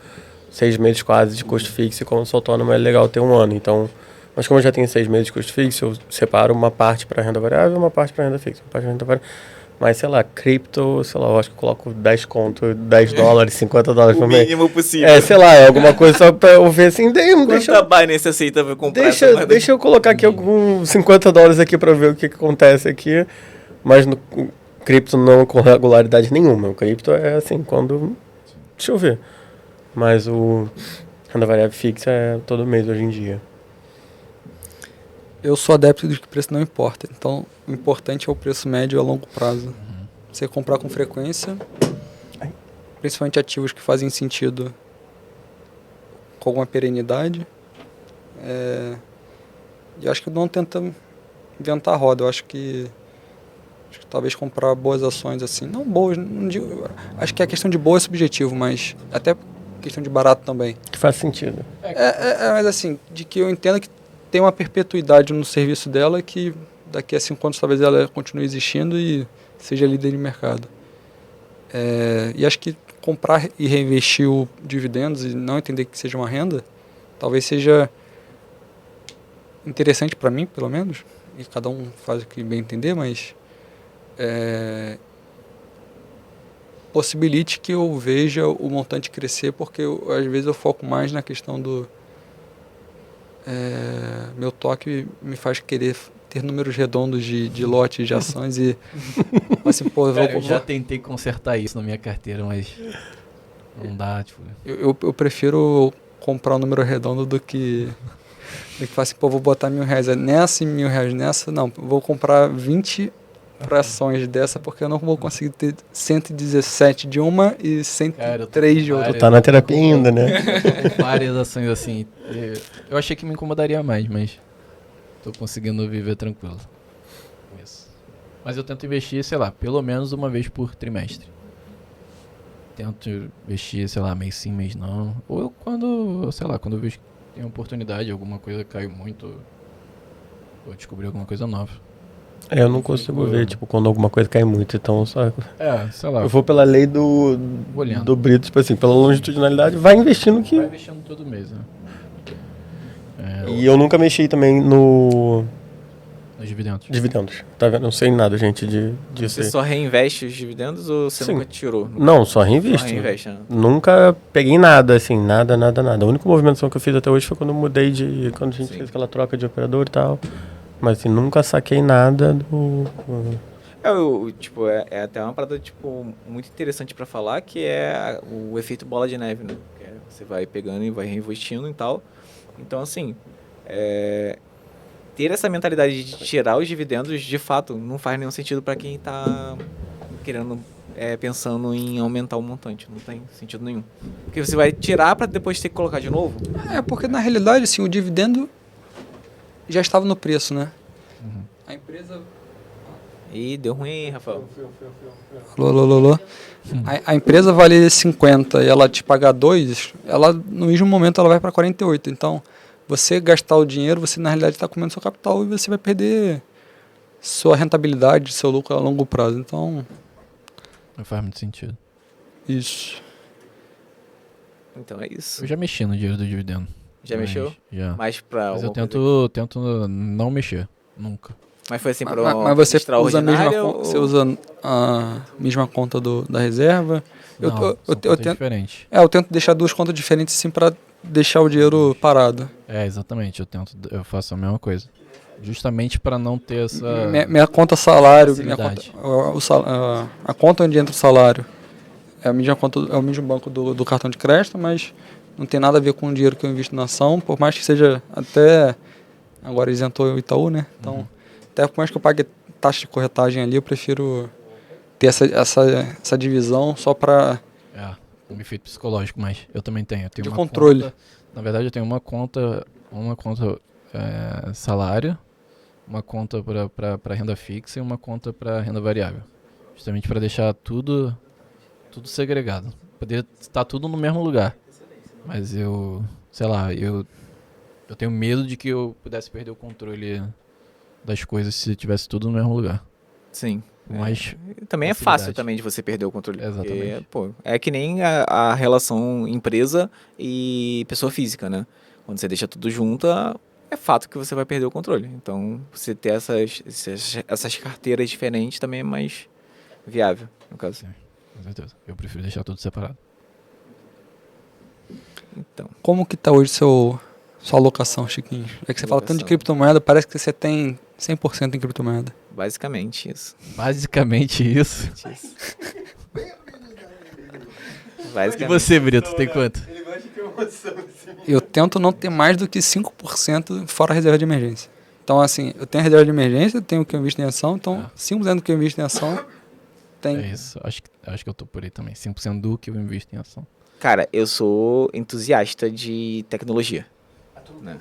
Speaker 5: 6 meses quase de custo fixo e como sou autônomo é legal ter um ano. Então, mas como eu já tenho 6 meses de custo fixo, eu separo uma parte para renda variável e uma parte para renda fixa. Uma parte pra renda variável. Mas, sei lá, cripto, sei lá, eu acho que eu coloco 10 conto, 10 dólares, 50 dólares por mês.
Speaker 2: O mínimo possível.
Speaker 5: Sei lá, é alguma coisa só pra eu ver assim,
Speaker 2: Quanto a Binance aceita comprar essa moeda?
Speaker 5: deixa eu colocar aqui alguns 50 dólares aqui pra ver o que acontece aqui. Mas no cripto não com regularidade nenhuma. O cripto é assim, quando... Deixa eu ver. Mas o renda variável fixa é todo mês hoje em dia.
Speaker 1: Eu sou adepto de que o preço não importa. Então, o importante é o preço médio a longo prazo. Você comprar com frequência, principalmente ativos que fazem sentido com alguma perenidade. E acho que não tenta inventar a roda. Eu acho que talvez comprar boas ações assim. Não boas, não digo, acho que a questão de boa é subjetivo, mas até questão de barato também.
Speaker 5: Que faz sentido.
Speaker 1: Mas assim, de que eu entendo que tem uma perpetuidade no serviço dela que daqui a 5 anos talvez ela continue existindo e seja líder de mercado. E acho que comprar e reinvestir o dividendos e não entender que seja uma renda, talvez seja interessante para mim, pelo menos, e cada um faz o que bem entender, mas possibilite que eu veja o montante crescer, porque às vezes eu foco mais na questão do... meu toque me faz querer ter números redondos de lotes de ações e assim, pô,
Speaker 3: eu já tentei consertar isso na minha carteira, mas não dá, tipo...
Speaker 1: Eu prefiro comprar um número redondo do que falar assim, pô, vou botar R$1.000 nessa e R$1.000 nessa. Não, vou comprar 20 frações dessa porque eu não vou conseguir ter 117 de uma e 103 de outra.
Speaker 5: Tu tá na terapia ainda, né?
Speaker 3: Várias ações assim. Eu achei que me incomodaria mais, mas tô conseguindo viver tranquilo com isso. Mas eu tento investir, sei lá, pelo menos uma vez por trimestre. Tento investir, sei lá, mês sim, mês não. Ou quando, sei lá, quando eu vejo que tem oportunidade, alguma coisa caiu muito, ou descobri alguma coisa nova.
Speaker 5: Eu não consigo ver, tipo, quando alguma coisa cai muito, então só...
Speaker 3: sei lá.
Speaker 5: Eu vou pela lei do Brito, tipo assim, pela longitudinalidade, vai investindo que...
Speaker 3: Vai investindo todo mês, né?
Speaker 5: E eu nunca mexi também nos
Speaker 3: dividendos.
Speaker 5: Tá vendo? Não sei nada, gente, disso
Speaker 2: Você
Speaker 5: aí.
Speaker 2: só reinveste os dividendos ou você
Speaker 5: Sim.
Speaker 2: nunca tirou?
Speaker 5: Não, só reinvisto.
Speaker 2: Só reinveste, né?
Speaker 5: Nunca peguei nada, assim, nada. A única movimentação que eu fiz até hoje foi quando eu mudei quando a gente fez aquela troca de operador e tal. Mas assim, nunca saquei nada do...
Speaker 2: Tipo, é até uma parada, tipo, muito interessante pra falar, que é o efeito bola de neve, né? Que você vai pegando e vai reinvestindo e tal. Então, assim, ter essa mentalidade de tirar os dividendos, de fato, não faz nenhum sentido pra quem tá querendo, pensando em aumentar o montante. Não tem sentido nenhum. Porque você vai tirar pra depois ter que colocar de novo.
Speaker 1: Porque na realidade, assim, o dividendo já estava no preço, né? A empresa...
Speaker 2: Ih, deu ruim aí, Rafael.
Speaker 1: Alô. A empresa vale 50 e ela te pagar 2, ela no mesmo momento ela vai para 48. Então, você gastar o dinheiro, você na realidade está comendo seu capital e você vai perder sua rentabilidade, seu lucro a longo prazo. Então,
Speaker 3: Não faz muito sentido.
Speaker 1: isso.
Speaker 2: Então é isso.
Speaker 3: Eu já mexi no dinheiro do dividendo.
Speaker 2: Já
Speaker 3: Mas-
Speaker 2: mexeu?
Speaker 3: Já.
Speaker 2: Mas pra
Speaker 3: Mas eu
Speaker 2: alguma coisa-
Speaker 3: tento não mexer. Nunca.
Speaker 2: Mas foi assim pra
Speaker 1: Mas você usa a mesma
Speaker 2: extraordinária
Speaker 1: conta, você usa a mesma conta da reserva?
Speaker 3: Não, são contas diferentes.
Speaker 1: Eu tento deixar duas contas diferentes assim para deixar o dinheiro parado.
Speaker 3: Exatamente. Eu faço a mesma coisa. Justamente para não ter essa...
Speaker 1: Minha conta salário, minha conta,
Speaker 3: facilidade.
Speaker 1: a conta onde entra o salário é a mesma conta, é o mesmo banco do cartão de crédito, mas não tem nada a ver com o dinheiro que eu invisto na ação, por mais que seja até agora isentou o Itaú, né? Então, até por mais que eu pague taxa de corretagem ali, eu prefiro ter essa divisão só para
Speaker 3: Um efeito psicológico, mas eu também tenho. Eu tenho
Speaker 1: de
Speaker 3: uma
Speaker 1: controle.
Speaker 3: conta- na verdade, eu tenho uma conta salário, uma conta para renda fixa e uma conta para renda variável. Justamente para deixar tudo segregado. Poder estar tudo no mesmo lugar. Mas eu tenho medo de que eu pudesse perder o controle das coisas se tivesse tudo no mesmo lugar.
Speaker 2: Sim.
Speaker 3: Mas
Speaker 2: Também é
Speaker 3: facilidade.
Speaker 2: fácil também de você perder o controle.
Speaker 3: Exatamente.
Speaker 2: Porque, pô, é que nem a relação empresa e pessoa física, né? Quando você deixa tudo junto, é fato que você vai perder o controle. Então, você ter essas carteiras diferentes também é mais viável, no caso.
Speaker 3: com certeza, eu prefiro deixar tudo separado.
Speaker 2: Então,
Speaker 1: Como que tá hoje sua alocação, Chiquinho? É que você fala tanto de
Speaker 2: Alocação.
Speaker 1: criptomoeda, parece que você tem 100% em criptomoeda.
Speaker 2: basicamente isso.
Speaker 3: Basicamente isso. E
Speaker 2: Basicamente.
Speaker 3: você, Brito, tem quanto?
Speaker 4: Ele gosta de ter emoção, assim.
Speaker 1: Eu tento não ter mais do que 5% fora a reserva de emergência. Então, assim, eu tenho a reserva de emergência, eu tenho o que eu invisto em ação, então 5% do que eu invisto em ação tem.
Speaker 3: É isso. Acho que eu tô por aí também. 5% do que eu invisto em ação.
Speaker 2: Cara, eu sou entusiasta de tecnologia. Né?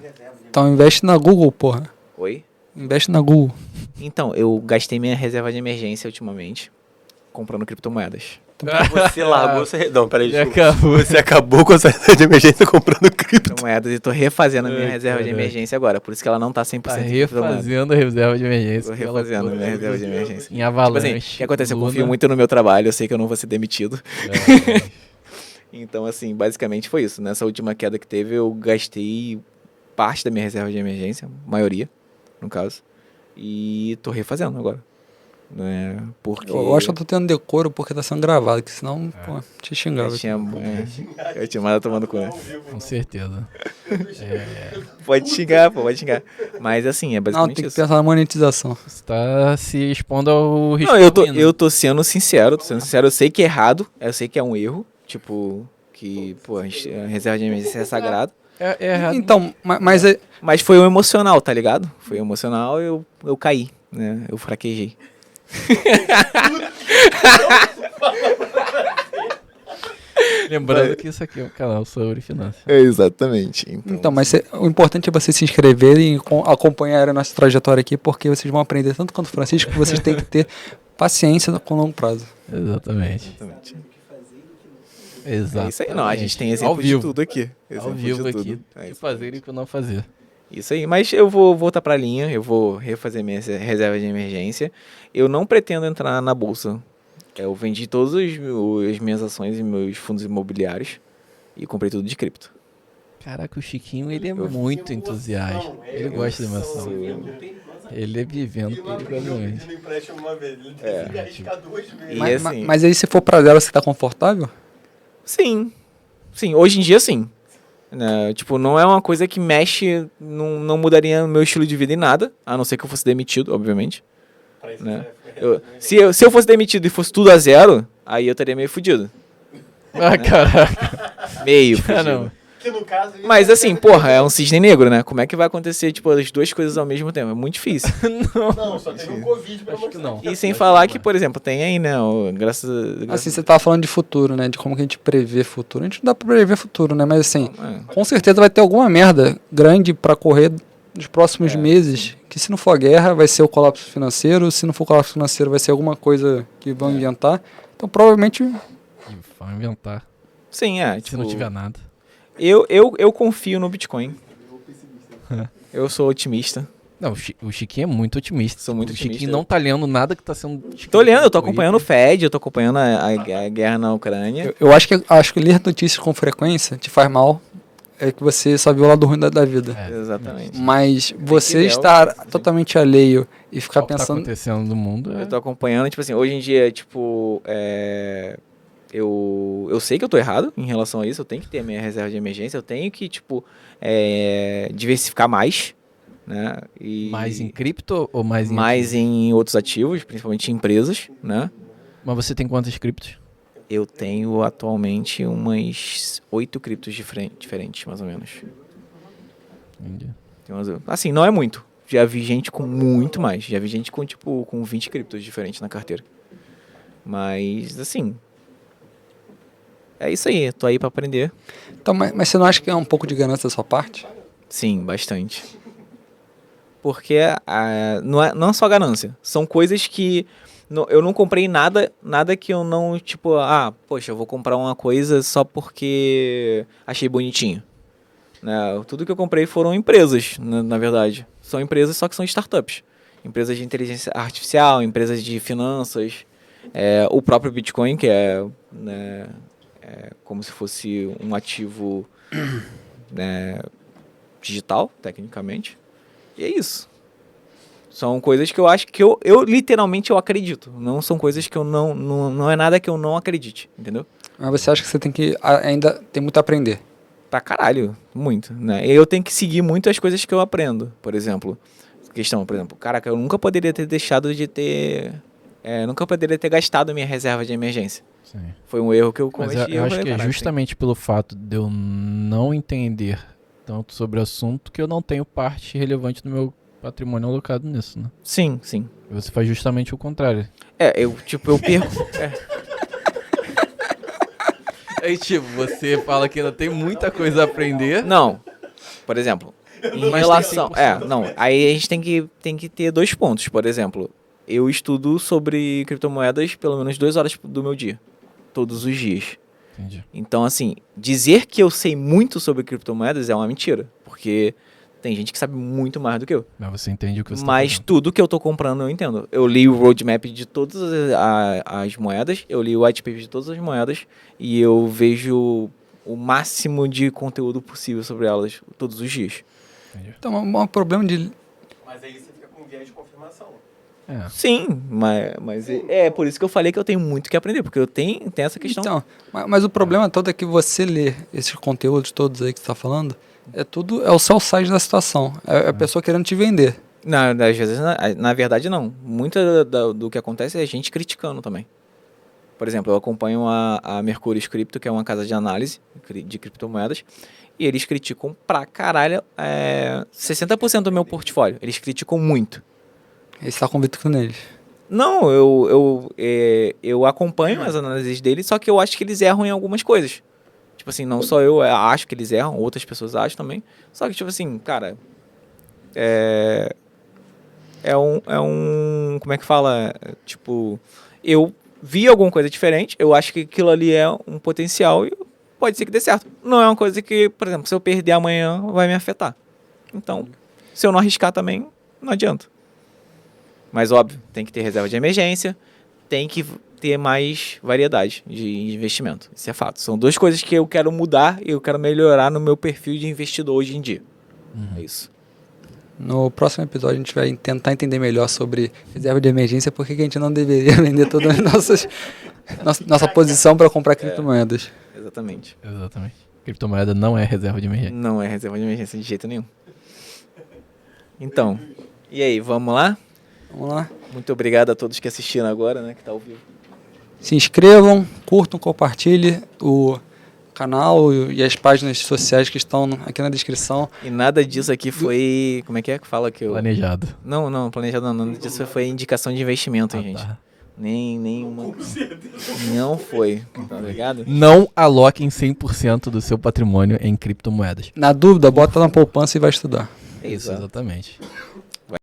Speaker 1: Então, investe na Google, porra.
Speaker 2: Oi?
Speaker 1: Investe na Google.
Speaker 2: Então, eu gastei minha reserva de emergência ultimamente comprando criptomoedas.
Speaker 5: Você largou sua... Não, peraí,
Speaker 3: Já
Speaker 5: desculpa.
Speaker 3: acabou.
Speaker 5: Você acabou com a saída de emergência comprando cripto.
Speaker 2: Criptomoedas e tô refazendo a minha
Speaker 3: Ai,
Speaker 2: reserva de
Speaker 3: caraca.
Speaker 2: emergência agora. Por isso que ela não tá 100%
Speaker 3: Tá
Speaker 2: em criptomoeda.
Speaker 3: refazendo a reserva de emergência.
Speaker 2: Tô refazendo a minha reserva de emergência.
Speaker 3: Em
Speaker 2: Tipo
Speaker 3: avalanche.
Speaker 2: assim, o que acontece? Eu
Speaker 3: Luna.
Speaker 2: confio muito no meu trabalho, eu sei que eu não vou ser demitido.
Speaker 3: É,
Speaker 2: Então, assim, basicamente foi isso. Nessa última queda que teve, eu gastei parte da minha reserva de emergência, maioria, no caso. E tô refazendo agora. Né? Porque
Speaker 1: Eu acho que eu tô tendo decoro porque tá sendo gravado, que senão, pô, te xingava.
Speaker 2: eu tinha mandado tomando cu, né?
Speaker 3: com certeza.
Speaker 2: Pode xingar, pô, pode xingar. Mas assim, é
Speaker 1: Não,
Speaker 2: basicamente
Speaker 1: tem que
Speaker 2: isso.
Speaker 1: pensar na monetização.
Speaker 3: Você tá se expondo ao risco.
Speaker 2: Não, eu tô,
Speaker 3: ruim, né?
Speaker 2: eu tô sendo sincero, eu sei que é errado, eu sei que é um erro, tipo, que, pô, a reserva de emergência é sagrado.
Speaker 3: É errado.
Speaker 1: Então, mas é,
Speaker 2: Mas foi um emocional, tá ligado? Foi um emocional, eu caí, né? Eu fraquejei.
Speaker 3: Lembrando que isso aqui é um canal sobre finanças.
Speaker 2: Exatamente.
Speaker 1: então, mas o importante é você se inscrever e acompanhar a nossa trajetória aqui, porque vocês vão aprender tanto quanto o Francisco, que vocês têm que ter paciência com longo prazo.
Speaker 3: Exatamente.
Speaker 2: É
Speaker 3: Exato.
Speaker 2: isso aí, não, a gente tem
Speaker 3: Ao
Speaker 2: exemplo de
Speaker 3: vivo.
Speaker 2: tudo aqui.
Speaker 3: Ao
Speaker 2: Exemplo de
Speaker 3: vivo
Speaker 2: tudo.
Speaker 3: aqui.
Speaker 2: É
Speaker 3: O que
Speaker 2: isso.
Speaker 3: fazer e o que não fazer.
Speaker 2: Isso aí, mas eu vou voltar pra linha, eu vou refazer minha reserva de emergência. Eu não pretendo entrar na bolsa. Eu vendi todas as minhas ações e meus fundos imobiliários e comprei tudo de cripto.
Speaker 3: Caraca, o Chiquinho, ele é muito entusiasta. Ele gosta de emoção. Ele é vivendo perigosamente.
Speaker 4: Ele empréstimo uma vez, ele decide arriscar duas vezes.
Speaker 2: E
Speaker 1: Mas,
Speaker 2: assim-
Speaker 1: mas aí, se for pra zero, você tá confortável?
Speaker 2: Sim, sim, hoje em dia sim. Né, tipo, não é uma coisa que mexe, não mudaria meu estilo de vida em nada, a não ser que eu fosse demitido, obviamente.
Speaker 4: Pra isso
Speaker 2: Né?
Speaker 4: você
Speaker 2: Se eu fosse demitido e fosse tudo a zero, aí eu estaria meio fudido.
Speaker 3: Ah, caraca.
Speaker 2: Meio fudido.
Speaker 3: Caramba.
Speaker 4: que no caso...
Speaker 2: Mas assim, porra, é um cisne negro, né? Como é que vai acontecer, tipo, as duas coisas ao mesmo tempo? É muito difícil.
Speaker 4: Não, só teve um Covid pra
Speaker 3: Acho que
Speaker 4: mostrar.
Speaker 3: não.
Speaker 2: E sem falar que, por exemplo, tem aí, né? Graças a...
Speaker 1: Assim, você tava falando de futuro, né? De como que a gente prevê futuro. A gente não dá pra prever futuro, né? Mas assim, com certeza vai ter alguma merda grande pra correr nos próximos meses, que se não for a guerra, vai ser o colapso financeiro, se não for o colapso financeiro, vai ser alguma coisa que vão inventar. Então, provavelmente,
Speaker 3: E vai inventar.
Speaker 2: Sim,
Speaker 3: Se
Speaker 2: tipo...
Speaker 3: não tiver nada.
Speaker 2: Eu confio no Bitcoin. Eu sou otimista.
Speaker 3: Não, o Chiquinho é muito otimista.
Speaker 2: Sou muito
Speaker 3: o
Speaker 2: otimista.
Speaker 3: Chiquinho não tá lendo nada que tá sendo...
Speaker 2: Tô olhando, eu tô acompanhando o Fed, eu tô acompanhando a guerra na Ucrânia.
Speaker 1: eu acho que ler notícias com frequência te faz mal. É que você só viu o lado ruim da vida.
Speaker 3: É,
Speaker 2: Exatamente.
Speaker 1: Mas você
Speaker 2: ver
Speaker 1: estar
Speaker 2: o que
Speaker 1: totalmente alheio e ficar
Speaker 3: o que tá
Speaker 1: pensando...
Speaker 3: acontecendo no mundo é...
Speaker 2: Eu tô acompanhando, tipo assim, hoje em dia, tipo, eu sei que eu tô errado em relação a isso, eu tenho que ter a minha reserva de emergência, eu tenho que, tipo, diversificar mais, né? E
Speaker 3: mais em cripto ou mais em...
Speaker 2: mais em outros ativos, principalmente em empresas, né?
Speaker 3: Mas você tem quantos criptos?
Speaker 2: Eu tenho atualmente umas 8 criptos diferentes, mais ou menos.
Speaker 3: Entendi.
Speaker 2: Assim, não é muito. Já vi gente com muito mais. Já vi gente com, tipo, com 20 criptos diferentes na carteira. Mas, assim... É isso aí. Tô aí pra aprender.
Speaker 1: Então, mas você não acha que é um pouco de ganância da sua parte?
Speaker 2: Sim, bastante. Porque não é só ganância. São coisas que... eu não comprei nada que eu não, tipo... poxa, eu vou comprar uma coisa só porque achei bonitinho. Né? Tudo que eu comprei foram empresas, na verdade. São empresas, só que são startups. Empresas de inteligência artificial, empresas de finanças. O próprio Bitcoin, que né, como se fosse um ativo né, digital, tecnicamente. E é isso. São coisas que eu acho que eu literalmente eu acredito. Não são coisas que eu não é nada que eu não acredite, entendeu?
Speaker 1: Mas você acha que você tem que ainda tem muito a aprender?
Speaker 2: Pra caralho, muito, né? Eu tenho que seguir muito as coisas que eu aprendo. Por exemplo, caraca, eu nunca poderia ter deixado de ter... nunca poderia ter gastado minha reserva de emergência.
Speaker 3: Sim.
Speaker 2: Foi um erro que eu
Speaker 3: Mas
Speaker 2: cometi.
Speaker 3: eu acho
Speaker 2: falei,
Speaker 3: que é
Speaker 2: "Caraca,
Speaker 3: justamente pelo fato de eu não entender tanto sobre o assunto que eu não tenho parte relevante do meu patrimônio alocado nisso, né?
Speaker 2: Sim, sim.
Speaker 3: E você faz justamente o contrário.
Speaker 2: Eu perco...
Speaker 3: Aí, tipo, você fala que ainda tem muita coisa a aprender.
Speaker 2: Não, por exemplo, em
Speaker 3: Mas
Speaker 2: relação...
Speaker 3: tem 100%.
Speaker 2: não, aí a gente tem que ter 2 pontos. Por exemplo, eu estudo sobre criptomoedas pelo menos 2 horas do meu dia. Todos os dias.
Speaker 3: Entendi.
Speaker 2: Então, assim, dizer que eu sei muito sobre criptomoedas é uma mentira. Porque tem gente que sabe muito mais do que eu.
Speaker 3: Mas você entende o que você
Speaker 2: Mas
Speaker 3: tá fazendo.
Speaker 2: tudo que eu tô comprando eu entendo. Eu li o roadmap de todas as moedas, eu li o white paper de todas as moedas e eu vejo o máximo de conteúdo possível sobre elas todos os dias.
Speaker 1: Então, um problema de...
Speaker 4: Mas aí você fica com viés de confirmação.
Speaker 3: É.
Speaker 2: Sim, mas é por isso que eu falei que eu tenho muito que aprender, porque eu tenho essa questão.
Speaker 1: Então, mas o problema todo é que você lê esses conteúdos todos aí que você está falando, é o sell side da situação. É a pessoa querendo te vender.
Speaker 2: Às vezes, na verdade, não. Muito do que acontece é a gente criticando também. Por exemplo, eu acompanho a Mercúrio Cripto, que é uma casa de análise de criptomoedas, e eles criticam pra caralho 60% do meu portfólio. Eles criticam muito.
Speaker 1: Aí você está convicto neles.
Speaker 2: Não, eu acompanho as análises deles, só que eu acho que eles erram em algumas coisas. Tipo assim, não só eu acho que eles erram, outras pessoas acham também. Só que, tipo assim, cara... Como é que fala? Tipo, eu vi alguma coisa diferente, eu acho que aquilo ali é um potencial e pode ser que dê certo. Não é uma coisa que, por exemplo, se eu perder amanhã, vai me afetar. Então, se eu não arriscar também, não adianta. Mas, óbvio, tem que ter reserva de emergência, tem que ter mais variedade de investimento. Isso é fato. São 2 coisas que eu quero mudar e eu quero melhorar no meu perfil de investidor hoje em dia. É isso.
Speaker 1: No próximo episódio a gente vai tentar entender melhor sobre reserva de emergência, por que a gente não deveria vender toda a nossa posição para comprar criptomoedas.
Speaker 2: Exatamente.
Speaker 3: Exatamente. Criptomoeda não é reserva de emergência.
Speaker 2: Não é reserva de emergência de jeito nenhum. Então, e aí, vamos lá?
Speaker 1: Vamos lá.
Speaker 2: Muito obrigado a todos que assistiram agora, né? Que tá ao vivo.
Speaker 1: Se inscrevam, curtam, compartilhem o canal e as páginas sociais que estão aqui na descrição.
Speaker 2: E nada disso aqui foi... Como é que fala que eu...
Speaker 3: Planejado.
Speaker 2: Não, planejado não. Nada disso foi indicação de investimento, hein, gente.
Speaker 3: Tá.
Speaker 2: Nenhuma... Não foi, tá ligado?
Speaker 3: Não aloquem 100% do seu patrimônio em criptomoedas.
Speaker 1: Na dúvida, bota na poupança e vai estudar.
Speaker 2: É isso.
Speaker 3: Exatamente.